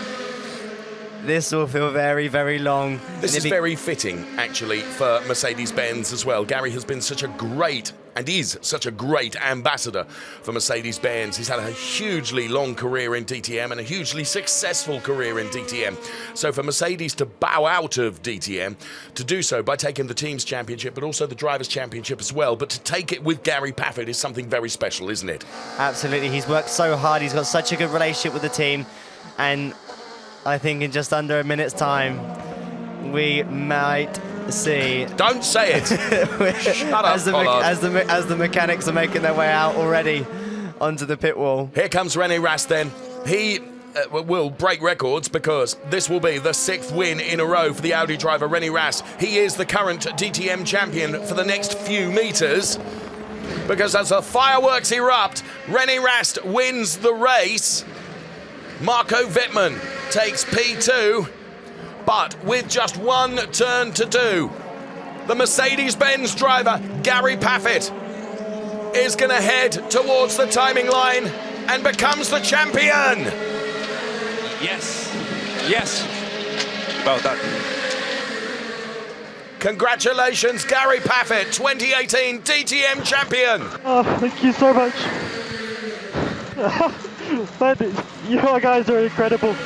this will feel very, very long. This is very fitting, actually, for Mercedes-Benz as well. Gary has been such a great, and is such a great ambassador for Mercedes-Benz. He's had a hugely long career in DTM and a hugely successful career in DTM. So for Mercedes to bow out of DTM, to do so by taking the Teams Championship, but also the Drivers' Championship as well, but to take it with Gary Paffett is something very special, isn't it? Absolutely. He's worked so hard. He's got such a good relationship with the team. And I think in just under a minute's time, we might see... Don't say it! Shut up, as the mechanics are making their way out already onto the pit wall. Here comes René Rast then. He will break records because this will be the 6th win in a row for the Audi driver René Rast. He is the current DTM champion for the next few meters, because as the fireworks erupt, René Rast wins the race. Marco Fitmin takes P2, but with just one turn to do, the Mercedes-Benz driver, Gary Paffett, is going to head towards the timing line and becomes the champion. Yes, yes, well done. Congratulations, Gary Paffett, 2018 DTM champion. Oh, thank you so much. Man, you guys are incredible.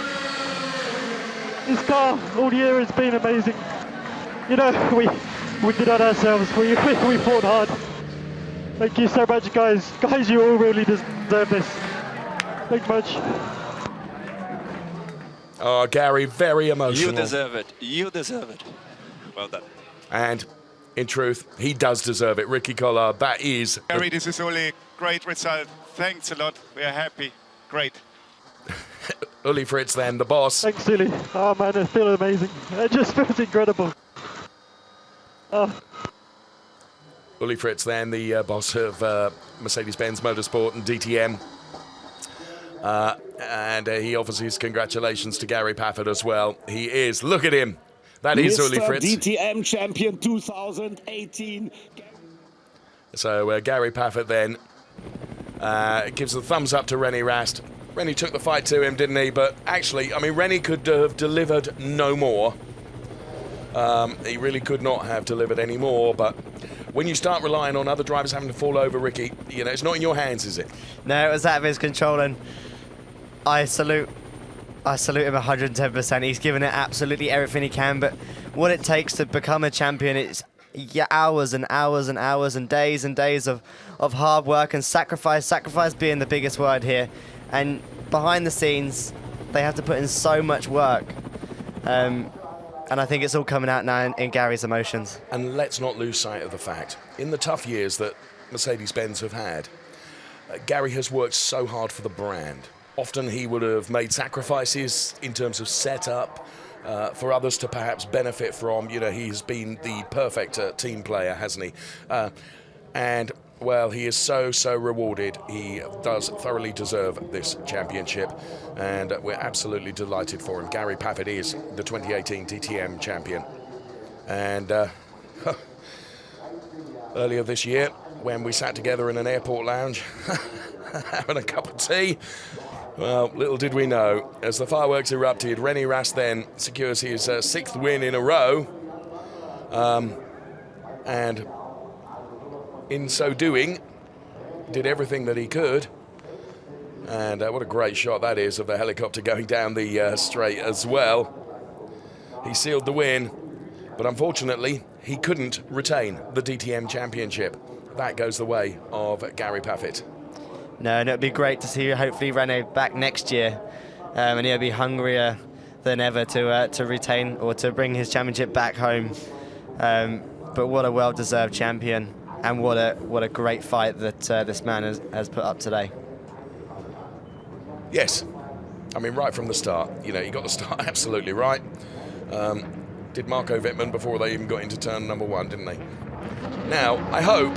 This car all year has been amazing. You know, we did it ourselves. We fought hard. Thank you so much, guys. Guys, you all really deserve this. Thank you much. Oh, Gary, very emotional. You deserve it. You deserve it. Well done. And in truth, he does deserve it. Ricky Collard, that is... Gary, this is only a great result. Thanks a lot. We are happy. Great. Uli Fritz then, the boss. Thanks, Uli. Oh man, it feels amazing. It just feels incredible. Uli Fritz then, the boss of Mercedes-Benz Motorsport and DTM. And he offers his congratulations to Gary Paffett as well. He is, look at him. That is Mr. Uli Fritz. DTM champion 2018. So Gary Paffett then gives the thumbs up to René Rast. René took the fight to him, didn't he? But actually, I mean, René could have delivered no more. He really could not have delivered any more. But when you start relying on other drivers having to fall over, Ricky, you know, it's not in your hands, is it? No, it was out of his control, and I salute him 110%. He's given it absolutely everything he can, but what it takes to become a champion, it's hours and hours and hours and days of hard work and sacrifice. Sacrifice being the biggest word here. And behind the scenes, they have to put in so much work. And I think it's all coming out now in Gary's emotions. And let's not lose sight of the fact, in the tough years that Mercedes-Benz have had, Gary has worked so hard for the brand. Often he would have made sacrifices in terms of setup for others to perhaps benefit from. You know, he's been the perfect team player, hasn't he? And well, he is so rewarded. He does thoroughly deserve this championship, and we're absolutely delighted for him. Gary Paffett is the 2018 DTM champion. And earlier this year, when we sat together in an airport lounge having a cup of tea, well, little did we know, as the fireworks erupted, René Rast then secures his 6th win in a row. And in so doing, did everything that he could. And what a great shot that is of the helicopter going down the straight as well. He sealed the win, but unfortunately, he couldn't retain the DTM championship. That goes the way of Gary Paffett. No, and it'd be great to see hopefully René back next year, and he'll be hungrier than ever to retain or to bring his championship back home. But what a well-deserved champion. And what a great fight that this man has put up today. Yes. I mean, right from the start, you know, he got the start absolutely right. Did Marco Fitmin before they even got into turn number 1, didn't they? Now, I hope,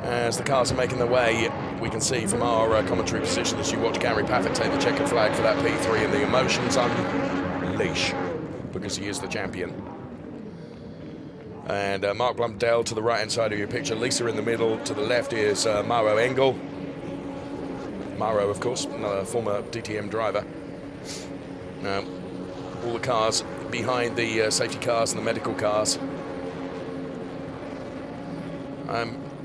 as the cars are making their way, we can see from our commentary position as you watch Gary Paffett take the checkered flag for that P3 and the emotions unleash, because he is the champion. And Mark Blundell to the right-hand side of your picture, Lisa in the middle, to the left is Mauro Engel. Mauro, of course, another former DTM driver. All the cars behind the safety cars and the medical cars.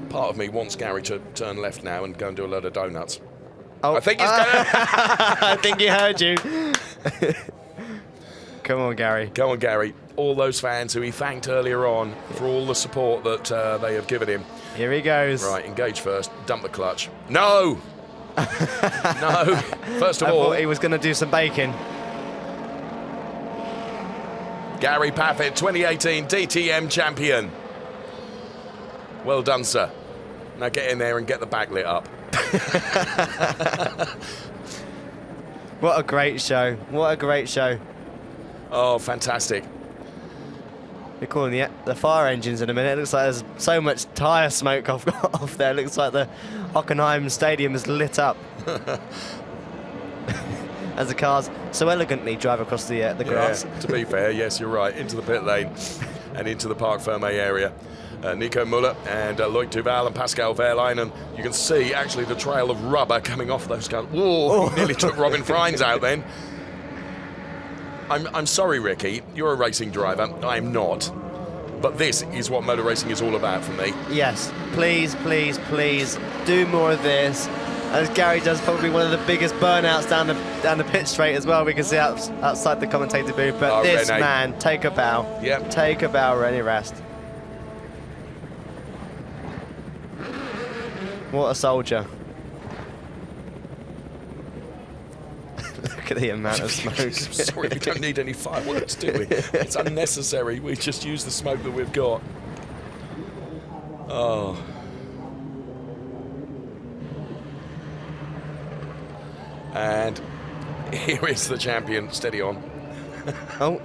Part of me wants Gary to turn left now and go and do a load of donuts. Oh, I think he's going to... I think he heard you. Come on, Gary. Come on, Gary. All those fans who he thanked earlier on for all the support that they have given him. Here he goes. Right, engage first, dump the clutch. No! No. First of I all... thought he was going to do some baking. Gary Paffett, 2018 DTM champion. Well done, sir. Now get in there and get the back lit up. What a great show. What a great show. Oh, fantastic. We're calling the fire engines in a minute. It looks like there's so much tyre smoke off there. It looks like the Hockenheim stadium is lit up. As the cars so elegantly drive across the grass. To be fair, yes, you're right. Into the pit lane and into the Parc Ferme area. Nico Muller and Loic Duval and Pascal Wehrlein, you can see actually the trail of rubber coming off those cars. Whoa, he nearly took Robin Freins out then. I'm sorry, Ricky, you're a racing driver. I'm not. But this is what motor racing is all about for me. Yes, please, please, please do more of this. As Gary does probably one of the biggest burnouts down the pit straight as well. We can see outside the commentator booth. But this René. man, take a bow. Yep. Take a bow, René Rast. What a soldier. Look at the amount of smoke. Sorry, we don't need any fireworks, do we? It's unnecessary. We just use the smoke that we've got. Oh. And here is the champion. Steady on. Oh.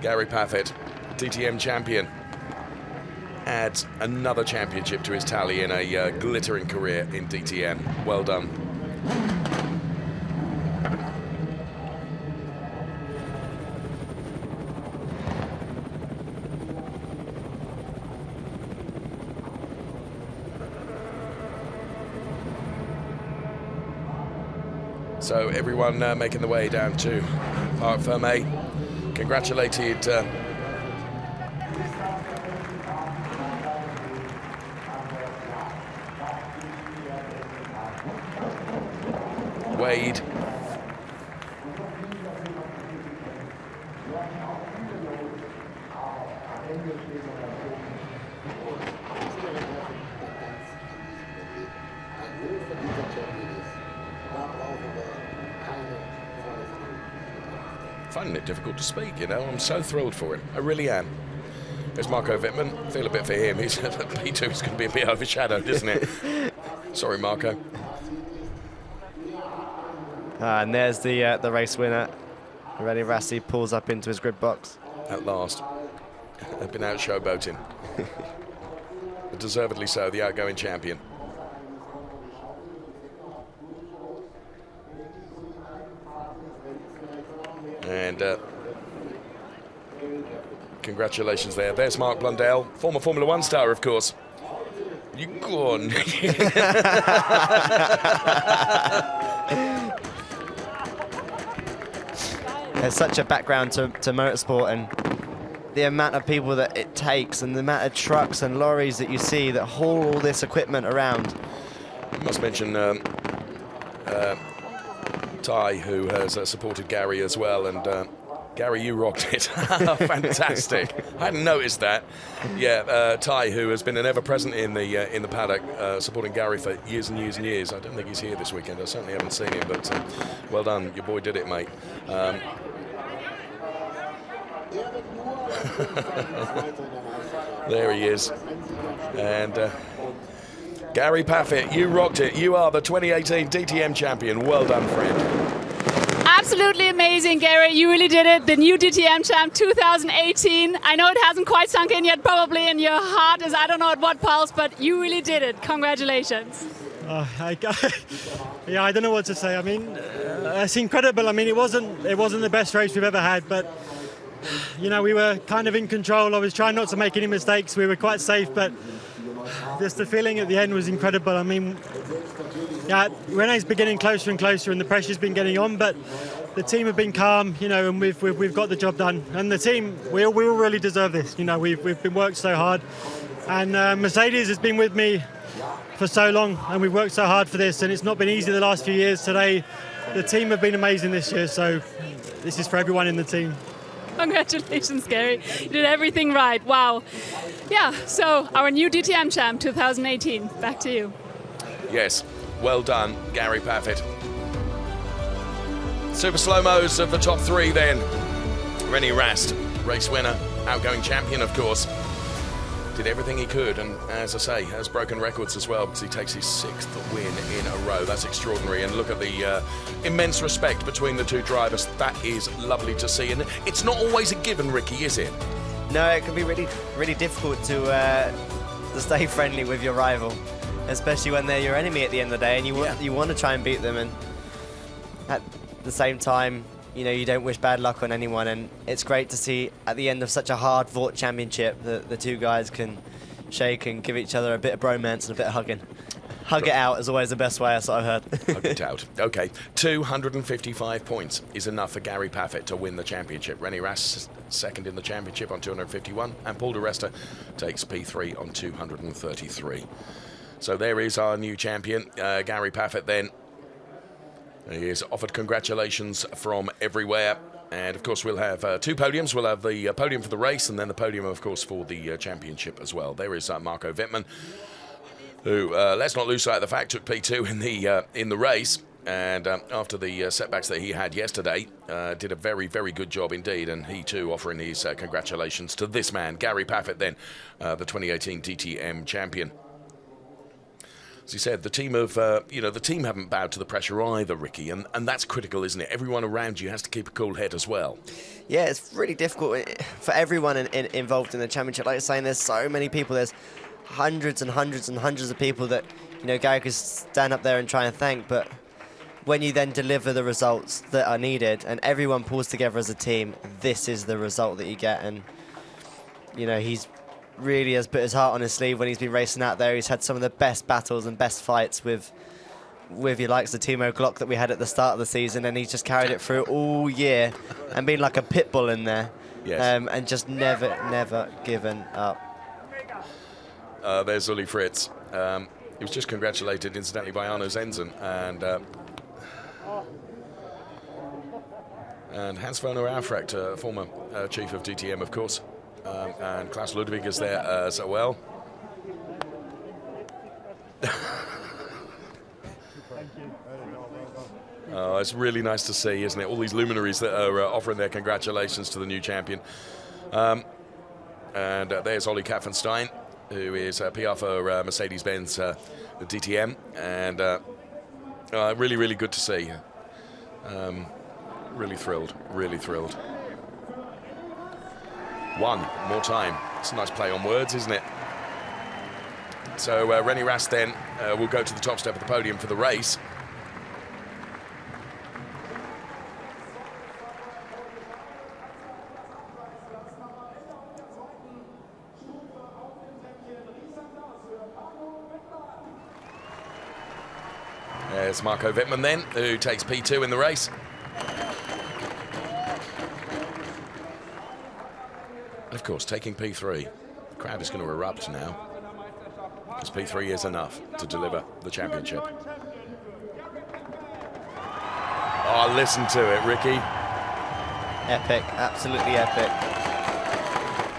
Gary Paffett, DTM champion. Adds another championship to his tally in a glittering career in DTM. Well done. So everyone making the way down to Parc Ferme. Congratulated Wade. Finding it difficult to speak, you know. I'm so thrilled for him. I really am. There's Marco Fitmin. Feel a bit for him. He's P2 is going to be a bit overshadowed, isn't it? Sorry, Marco. And there's the race winner. René Rast pulls up into his grid box. At last. They've been out showboating. But deservedly so, the outgoing champion. And congratulations there. There's Mark Blundell, former Formula One star, of course. You go on. There's such a background to motorsport and the amount of people that it takes and the amount of trucks and lorries that you see that haul all this equipment around. I must mention Ty, who has supported Gary as well, and Gary, you rocked it. Fantastic. I hadn't noticed that. Yeah, Ty, who has been an ever-present in the paddock, supporting Gary for years and years and years. I don't think he's here this weekend. I certainly haven't seen him, but well done. Your boy did it, mate. There he is. And Gary Paffett, you rocked it. You are the 2018 DTM champion. Well done, friend. Absolutely amazing, Gary. You really did it. The new DTM champ 2018. I know it hasn't quite sunk in yet, probably in your heart, as I don't know at what pulse, but you really did it. Congratulations. Yeah, I don't know what to say. I mean, it's incredible. I mean, it wasn't the best race we've ever had, but you know, we were kind of in control. I was trying not to make any mistakes. We were quite safe, but just the feeling at the end was incredible. I mean, yeah, René's been getting closer and closer, and the pressure's been getting on, but the team have been calm, you know, and we've got the job done. And the team, we all really deserve this. You know, we've been worked so hard, and Mercedes has been with me for so long, and we've worked so hard for this, and it's not been easy the last few years. Today, the team have been amazing this year, so this is for everyone in the team. Congratulations, Gary. You did everything right. Wow. Yeah, so our new DTM champ 2018. Back to you. Yes, well done, Gary Paffett. Super slow-mos of the top three then. René Rast, race winner, outgoing champion, of course. Did everything he could, and as I say, has broken records as well, because he takes his 6th win in a row. That's extraordinary, and look at the immense respect between the two drivers. That is lovely to see, and it's not always a given, Ricky, is it? No, it can be really, really difficult to stay friendly with your rival, especially when they're your enemy at the end of the day, and you want to try and beat them, and at the same time, you know, you don't wish bad luck on anyone, and it's great to see at the end of such a hard-fought championship that the two guys can shake and give each other a bit of bromance and a bit of hugging. Hug it out is always the best way, that's what I've heard. Hug it out. Okay, 255 points is enough for Gary Paffett to win the championship. René Rast second in the championship on 251, and Paul DiResta takes P3 on 233. So there is our new champion, Gary Paffett then. He is offered congratulations from everywhere. And, of course, we'll have two podiums. We'll have the podium for the race and then the podium, of course, for the championship as well. There is Marco Fitmin, who, let's not lose sight of the fact, took P2 in the race. And after the setbacks that he had yesterday, did a very, very good job indeed. And he, too, offering his congratulations to this man, Gary Paffett, then, the 2018 DTM champion. As you said, the team the team haven't bowed to the pressure either, Ricky, and that's critical, isn't it? Everyone around you has to keep a cool head as well. Yeah, it's really difficult for everyone involved in the championship. Like you're saying, there's so many people. There's hundreds and hundreds and hundreds of people that, you know, Gary could stand up there and try and thank, but when you then deliver the results that are needed and everyone pulls together as a team, this is the result that you get. And, you know, he's really has put his heart on his sleeve when he's been racing out there. He's had some of the best battles and best fights with your likes of Timo Glock that we had at the start of the season, and he's just carried it through all year and been like a pit bull in there. Yes. And just never given up. There's Uli Fritz. He was just congratulated, incidentally, by Arno Zenzen and Hans-Werner Aufrecht, former chief of DTM, of course. And Klaus Ludwig is there as well. Oh, it's really nice to see, isn't it? All these luminaries that are offering their congratulations to the new champion. And there's Ollie Kaffenstein, who is PR for Mercedes-Benz DTM. And really, really good to see. Really thrilled, really thrilled. One more time. It's a nice play on words, isn't it? So René Rast then will go to the top step of the podium for the race. There's Marco Fitmin then, who takes P2 in the race. Of course, taking P3, the crowd is going to erupt now, because P3 is enough to deliver the championship. Oh, listen to it, Ricky. Epic, absolutely epic.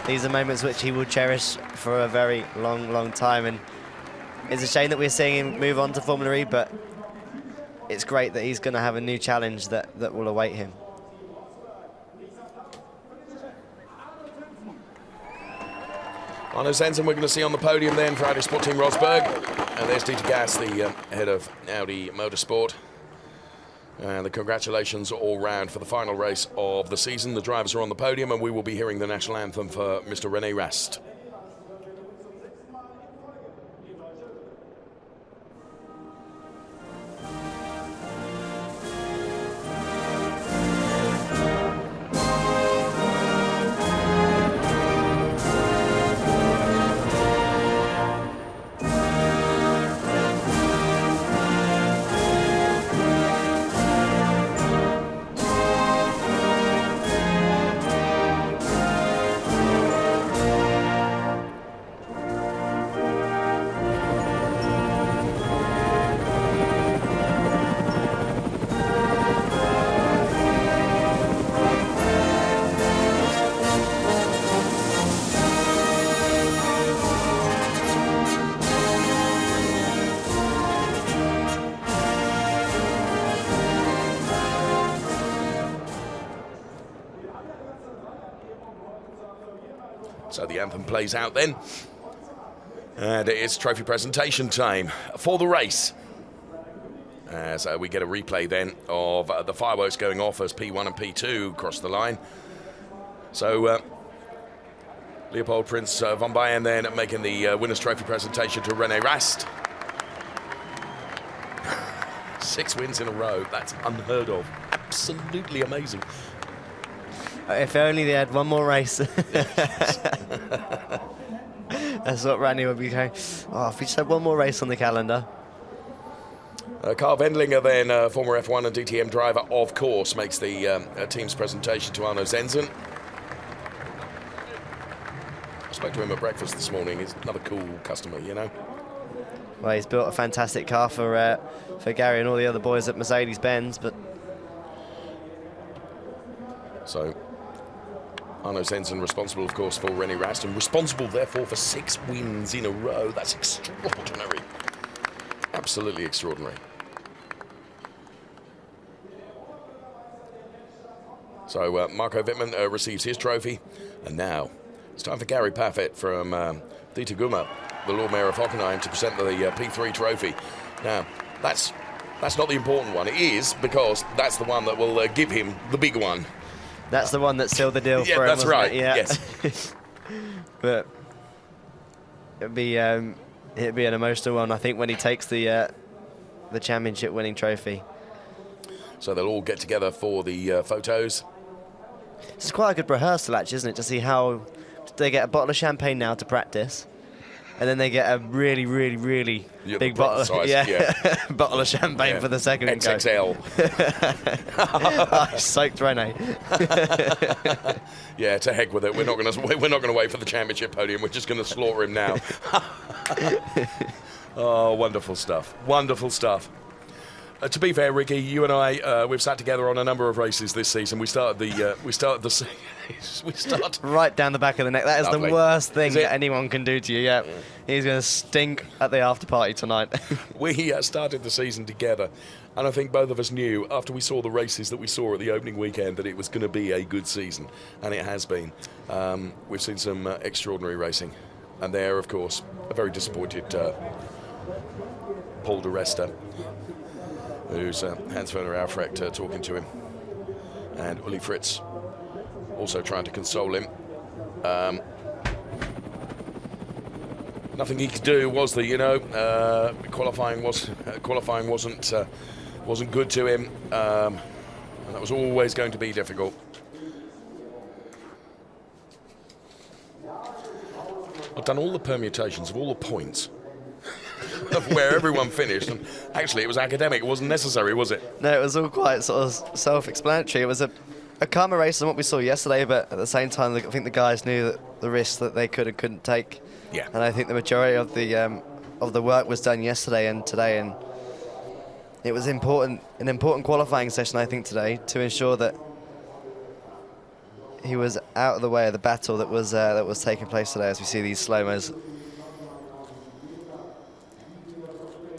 These are moments which he will cherish for a very long time, and it's a shame that we're seeing him move on to Formula E, but it's great that he's going to have a new challenge that will await him. Arno Zenzen we're going to see on the podium then for Audi Sport Team Rosberg. And there's Dieter Gas, the head of Audi Motorsport. And the congratulations all round for the final race of the season. The drivers are on the podium and we will be hearing the national anthem for Mr. René Rast. So the anthem plays out then. And it is trophy presentation time for the race. As we get a replay then of the fireworks going off as P1 and P2 cross the line. So Leopold Prince von Bayern then making the winner's trophy presentation to René Rast. 6 wins in a row, that's unheard of. Absolutely amazing. If only they had one more race. That's what René would be going, oh, if we just had one more race on the calendar. Carl Wendlinger then, former F1 and DTM driver, of course, makes the team's presentation to Arno Zenzen. I spoke to him at breakfast this morning. He's another cool customer, you know. Well, he's built a fantastic car for Gary and all the other boys at Mercedes-Benz, but... So, Arno Zenzen responsible, of course, for René Rast, and responsible, therefore, for 6 wins in a row. That's extraordinary. Absolutely extraordinary. So, Marco Wittmann receives his trophy, and now it's time for Gary Paffett from Dieter Gummer, the Lord Mayor of Hockenheim, to present the P3 trophy. Now, that's not the important one. It is, because that's the one that will give him the big one. That's the one that sealed the deal for him, that's right. Yeah. Yes. But it'd be an emotional one, I think, when he takes the championship-winning trophy. So they'll all get together for the photos. It's quite a good rehearsal, actually, isn't it? To see how they get a bottle of champagne now to practice, and then they get a really, really, really big bottle, bottle of champagne for the second XXL. I soaked René. Yeah, to heck with it. We're not going to wait for the championship podium. We're just going to slaughter him now. Oh, wonderful stuff. Wonderful stuff. To be fair, Ricky, you and I, we've sat together on a number of races this season. We started right down the back of the neck. That is the worst thing that anyone can do to you. Yeah, he's going to stink at the after party tonight. We started the season together, and I think both of us knew after we saw the races that we saw at the opening weekend that it was going to be a good season, and it has been. We've seen some extraordinary racing, and there, of course, a very disappointed Paul DiResta, who's Hans-Werner Alfrecht talking to him, and Uli Fritz also trying to console him. Nothing he could do, was there? You know, qualifying wasn't good to him, and that was always going to be difficult. I've done all the permutations of all the points of where everyone finished, and actually it was academic. It wasn't necessary, was it? No, it was all quite sort of self-explanatory. It was a calmer race than what we saw yesterday, but at the same time, I think the guys knew that the risks that they could and couldn't take. Yeah. And I think the majority of the work was done yesterday and today, and it was an important qualifying session, I think, today, to ensure that he was out of the way of the battle that was taking place today, as we see these slow-mos.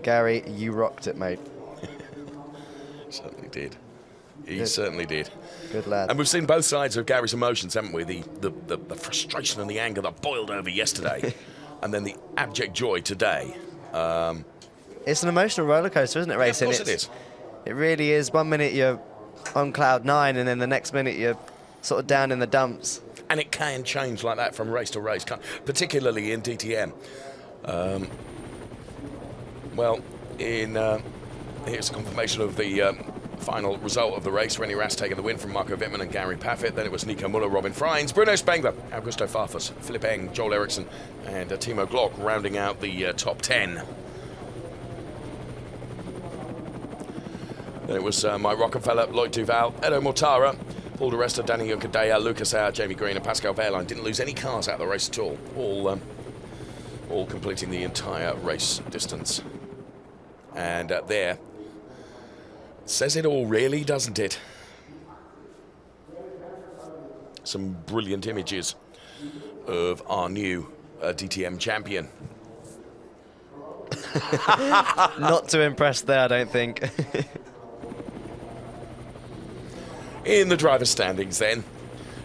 Gary, you rocked it, mate. Certainly did. He certainly did. Good lad. And we've seen both sides of Gary's emotions, haven't we? The frustration and the anger that boiled over yesterday, and then the abject joy today. It's an emotional roller coaster, isn't it, racing? Yeah, of course it is. It really is. 1 minute you're on cloud 9, and then the next minute you're sort of down in the dumps. And it can change like that from race to race, particularly in DTM. Well, here's a confirmation of the final result of the race. René Rast taking the win from Marco Fitmin and Gary Paffett. Then it was Nico Muller, Robin Freins, Bruno Spengler, Augusto Farfus, Philipp Eng, Joel Erikson, and Timo Glock rounding out the top 10. Then it was Mike Rockefeller, Lloyd Duval, Edo Mortara, Paul DiResta, Danny Unkadea, Lucas Auer, Jamie Green, and Pascal Wehrlein. Didn't lose any cars out of the race at all. All completing the entire race distance. And there, says it all really, doesn't it? Some brilliant images of our new DTM champion. Not too impressed there, I don't think. In the driver's standings then,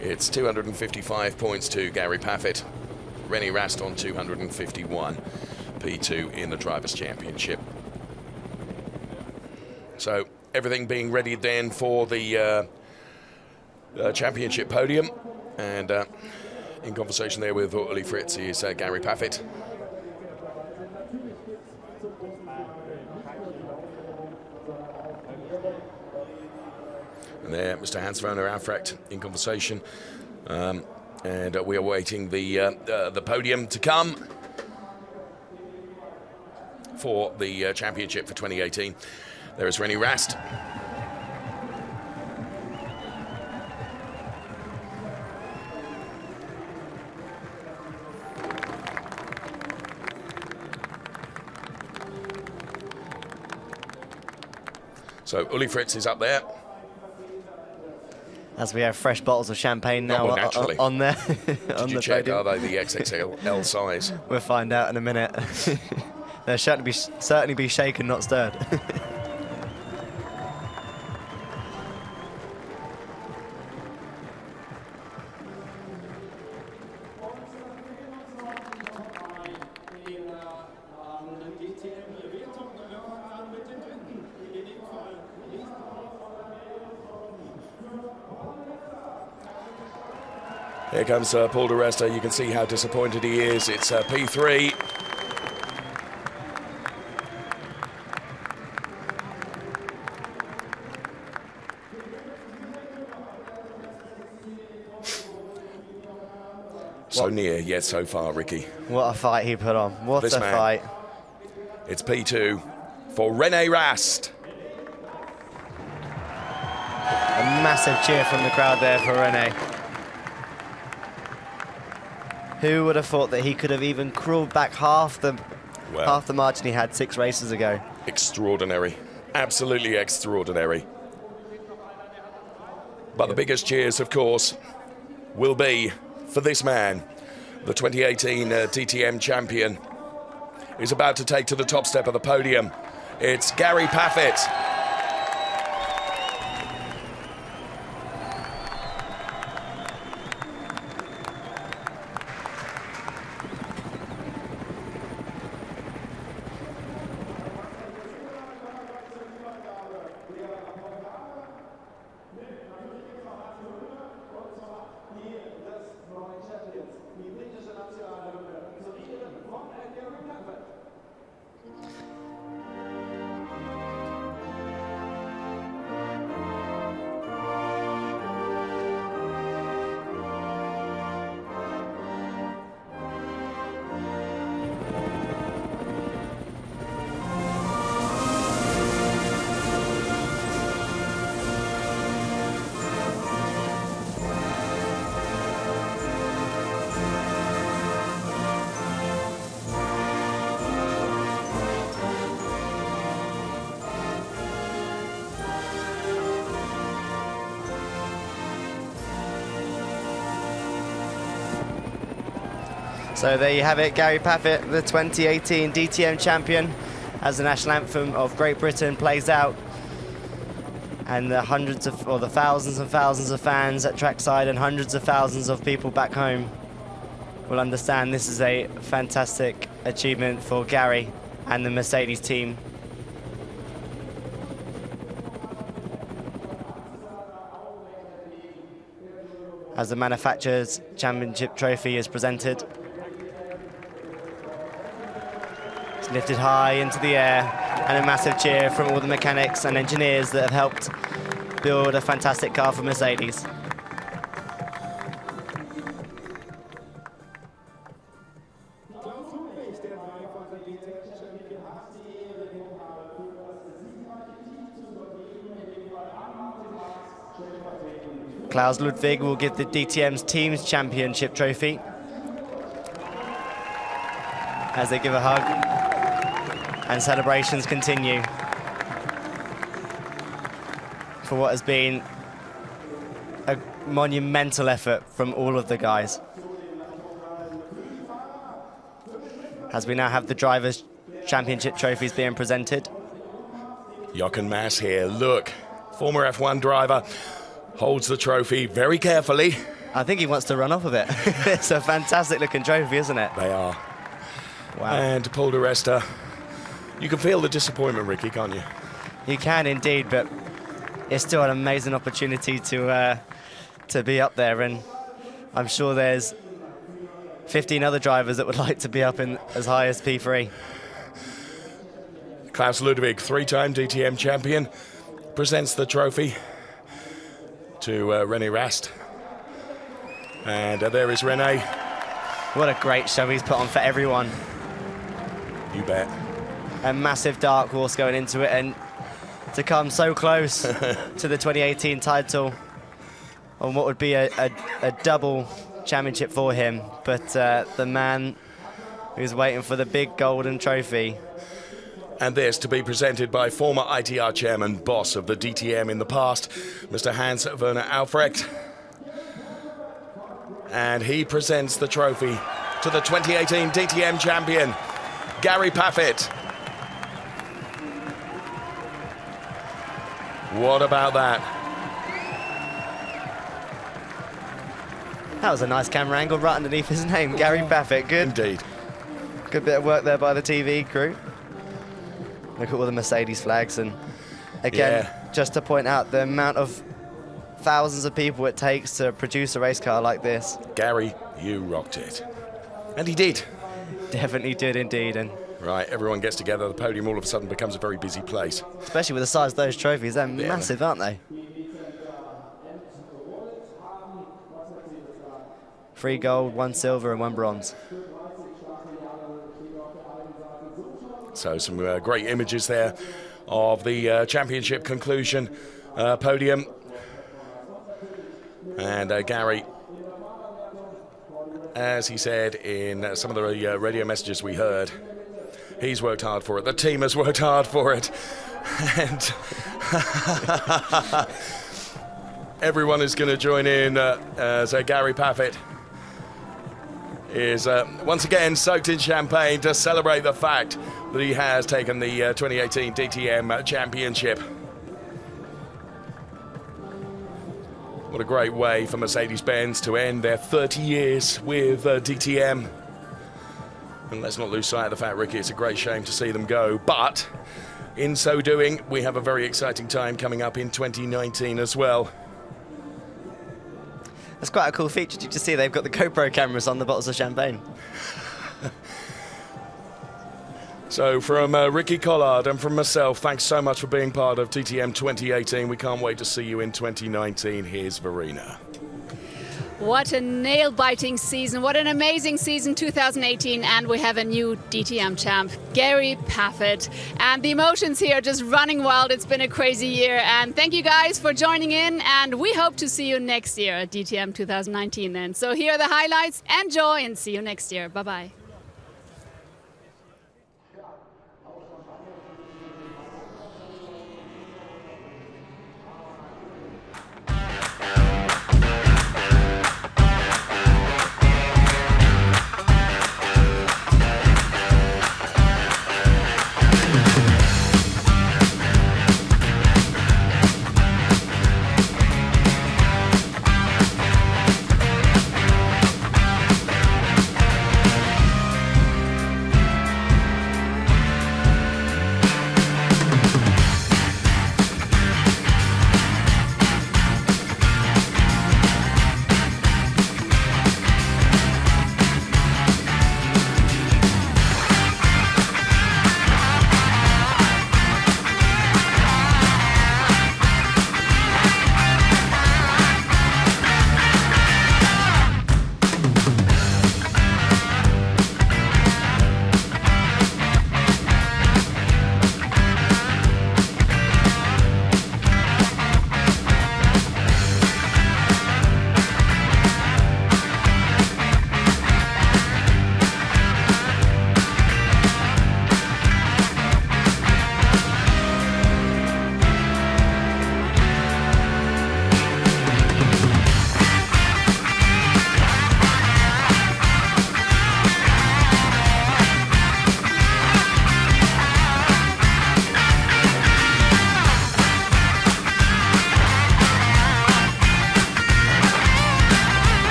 it's 255 points to Gary Paffett, René Rast on 251, P2 in the Drivers' Championship. So everything being ready then for the championship podium, and in conversation there with Uli Fritz is Gary Paffett. And there, Mr. Hans-Werner Aufrecht in conversation, and we are waiting the podium to come for the championship for 2018. There is René Rast. So Uli Fritz is up there. As we have fresh bottles of champagne now on there. Did you check, are they the XXL size? We'll find out in a minute. They'll certainly be shaken, not stirred. Here comes Paul DiResta. You can see how disappointed he is. It's P3. So near, yet so far, Ricky. What a fight he put on. What a fight. It's P2 for René Rast. A massive cheer from the crowd there for René. Who would have thought that he could have even crawled back half the margin he had 6 races ago? Extraordinary. Absolutely extraordinary. But the biggest cheers, of course, will be for this man. The 2018 DTM champion is about to take to the top step of the podium. It's Gary Paffett. So there you have it, Gary Paffett, the 2018 DTM champion, as the national anthem of Great Britain plays out. And the hundreds of, or the thousands and thousands of fans at trackside and hundreds of thousands of people back home will understand this is a fantastic achievement for Gary and the Mercedes team. As the Manufacturers' Championship trophy is presented. It's lifted high into the air, and a massive cheer from all the mechanics and engineers that have helped build a fantastic car for Mercedes. Klaus Ludwig will give the DTM's Teams Championship trophy as they give a hug and celebrations continue for what has been a monumental effort from all of the guys. As we now have the Drivers' Championship trophies being presented. Jochen Mass here, look, former F1 driver, holds the trophy very carefully. I think he wants to run off of it. It's a fantastic looking trophy, isn't it? They are. Wow. And Paul DiResta, you can feel the disappointment, Ricky, can't you? You can indeed, but it's still an amazing opportunity to be up there, and I'm sure there's 15 other drivers that would like to be up in as high as P3. Klaus Ludwig, three-time DTM champion, presents the trophy to René Rast. And there is René. What a great show he's put on for everyone. You bet. A massive dark horse going into it, and to come so close to the 2018 title on what would be a double championship for him. But the man who's waiting for the big golden trophy. And this to be presented by former ITR chairman, boss of the DTM in the past, Mr. Hans-Werner Albrecht. And he presents the trophy to the 2018 DTM champion, Gary Paffett. What about that? That was a nice camera angle right underneath his name, Gary Paffett. Good. Indeed. Good bit of work there by the TV crew. Look at all the Mercedes flags, and again, just to point out the amount of thousands of people it takes to produce a race car like this. Gary, you rocked it. And he did. Definitely did indeed. And right, everyone gets together, the podium all of a sudden becomes a very busy place. Especially with the size of those trophies, they're massive, aren't they? 3 gold, 1 silver and 1 bronze. So some great images there of the championship conclusion podium. And Gary, as he said in some of the radio messages we heard, he's worked hard for it. The team has worked hard for it. And everyone is going to join in as Gary Paffett is once again soaked in champagne to celebrate the fact that he has taken the 2018 DTM Championship. What a great way for Mercedes-Benz to end their 30 years with DTM. And let's not lose sight of the fact, Ricky, it's a great shame to see them go. But in so doing, we have a very exciting time coming up in 2019 as well. That's quite a cool feature. Did you see they've got the GoPro cameras on the bottles of champagne? So from Ricky Collard and from myself, thanks so much for being part of DTM 2018. We can't wait to see you in 2019. Here's Verena. What a nail-biting season. What an amazing season 2018. And we have a new DTM champ, Gary Paffett. And the emotions here are just running wild. It's been a crazy year. And thank you guys for joining in. And we hope to see you next year at DTM 2019 then. So here are the highlights. Enjoy and see you next year. Bye-bye.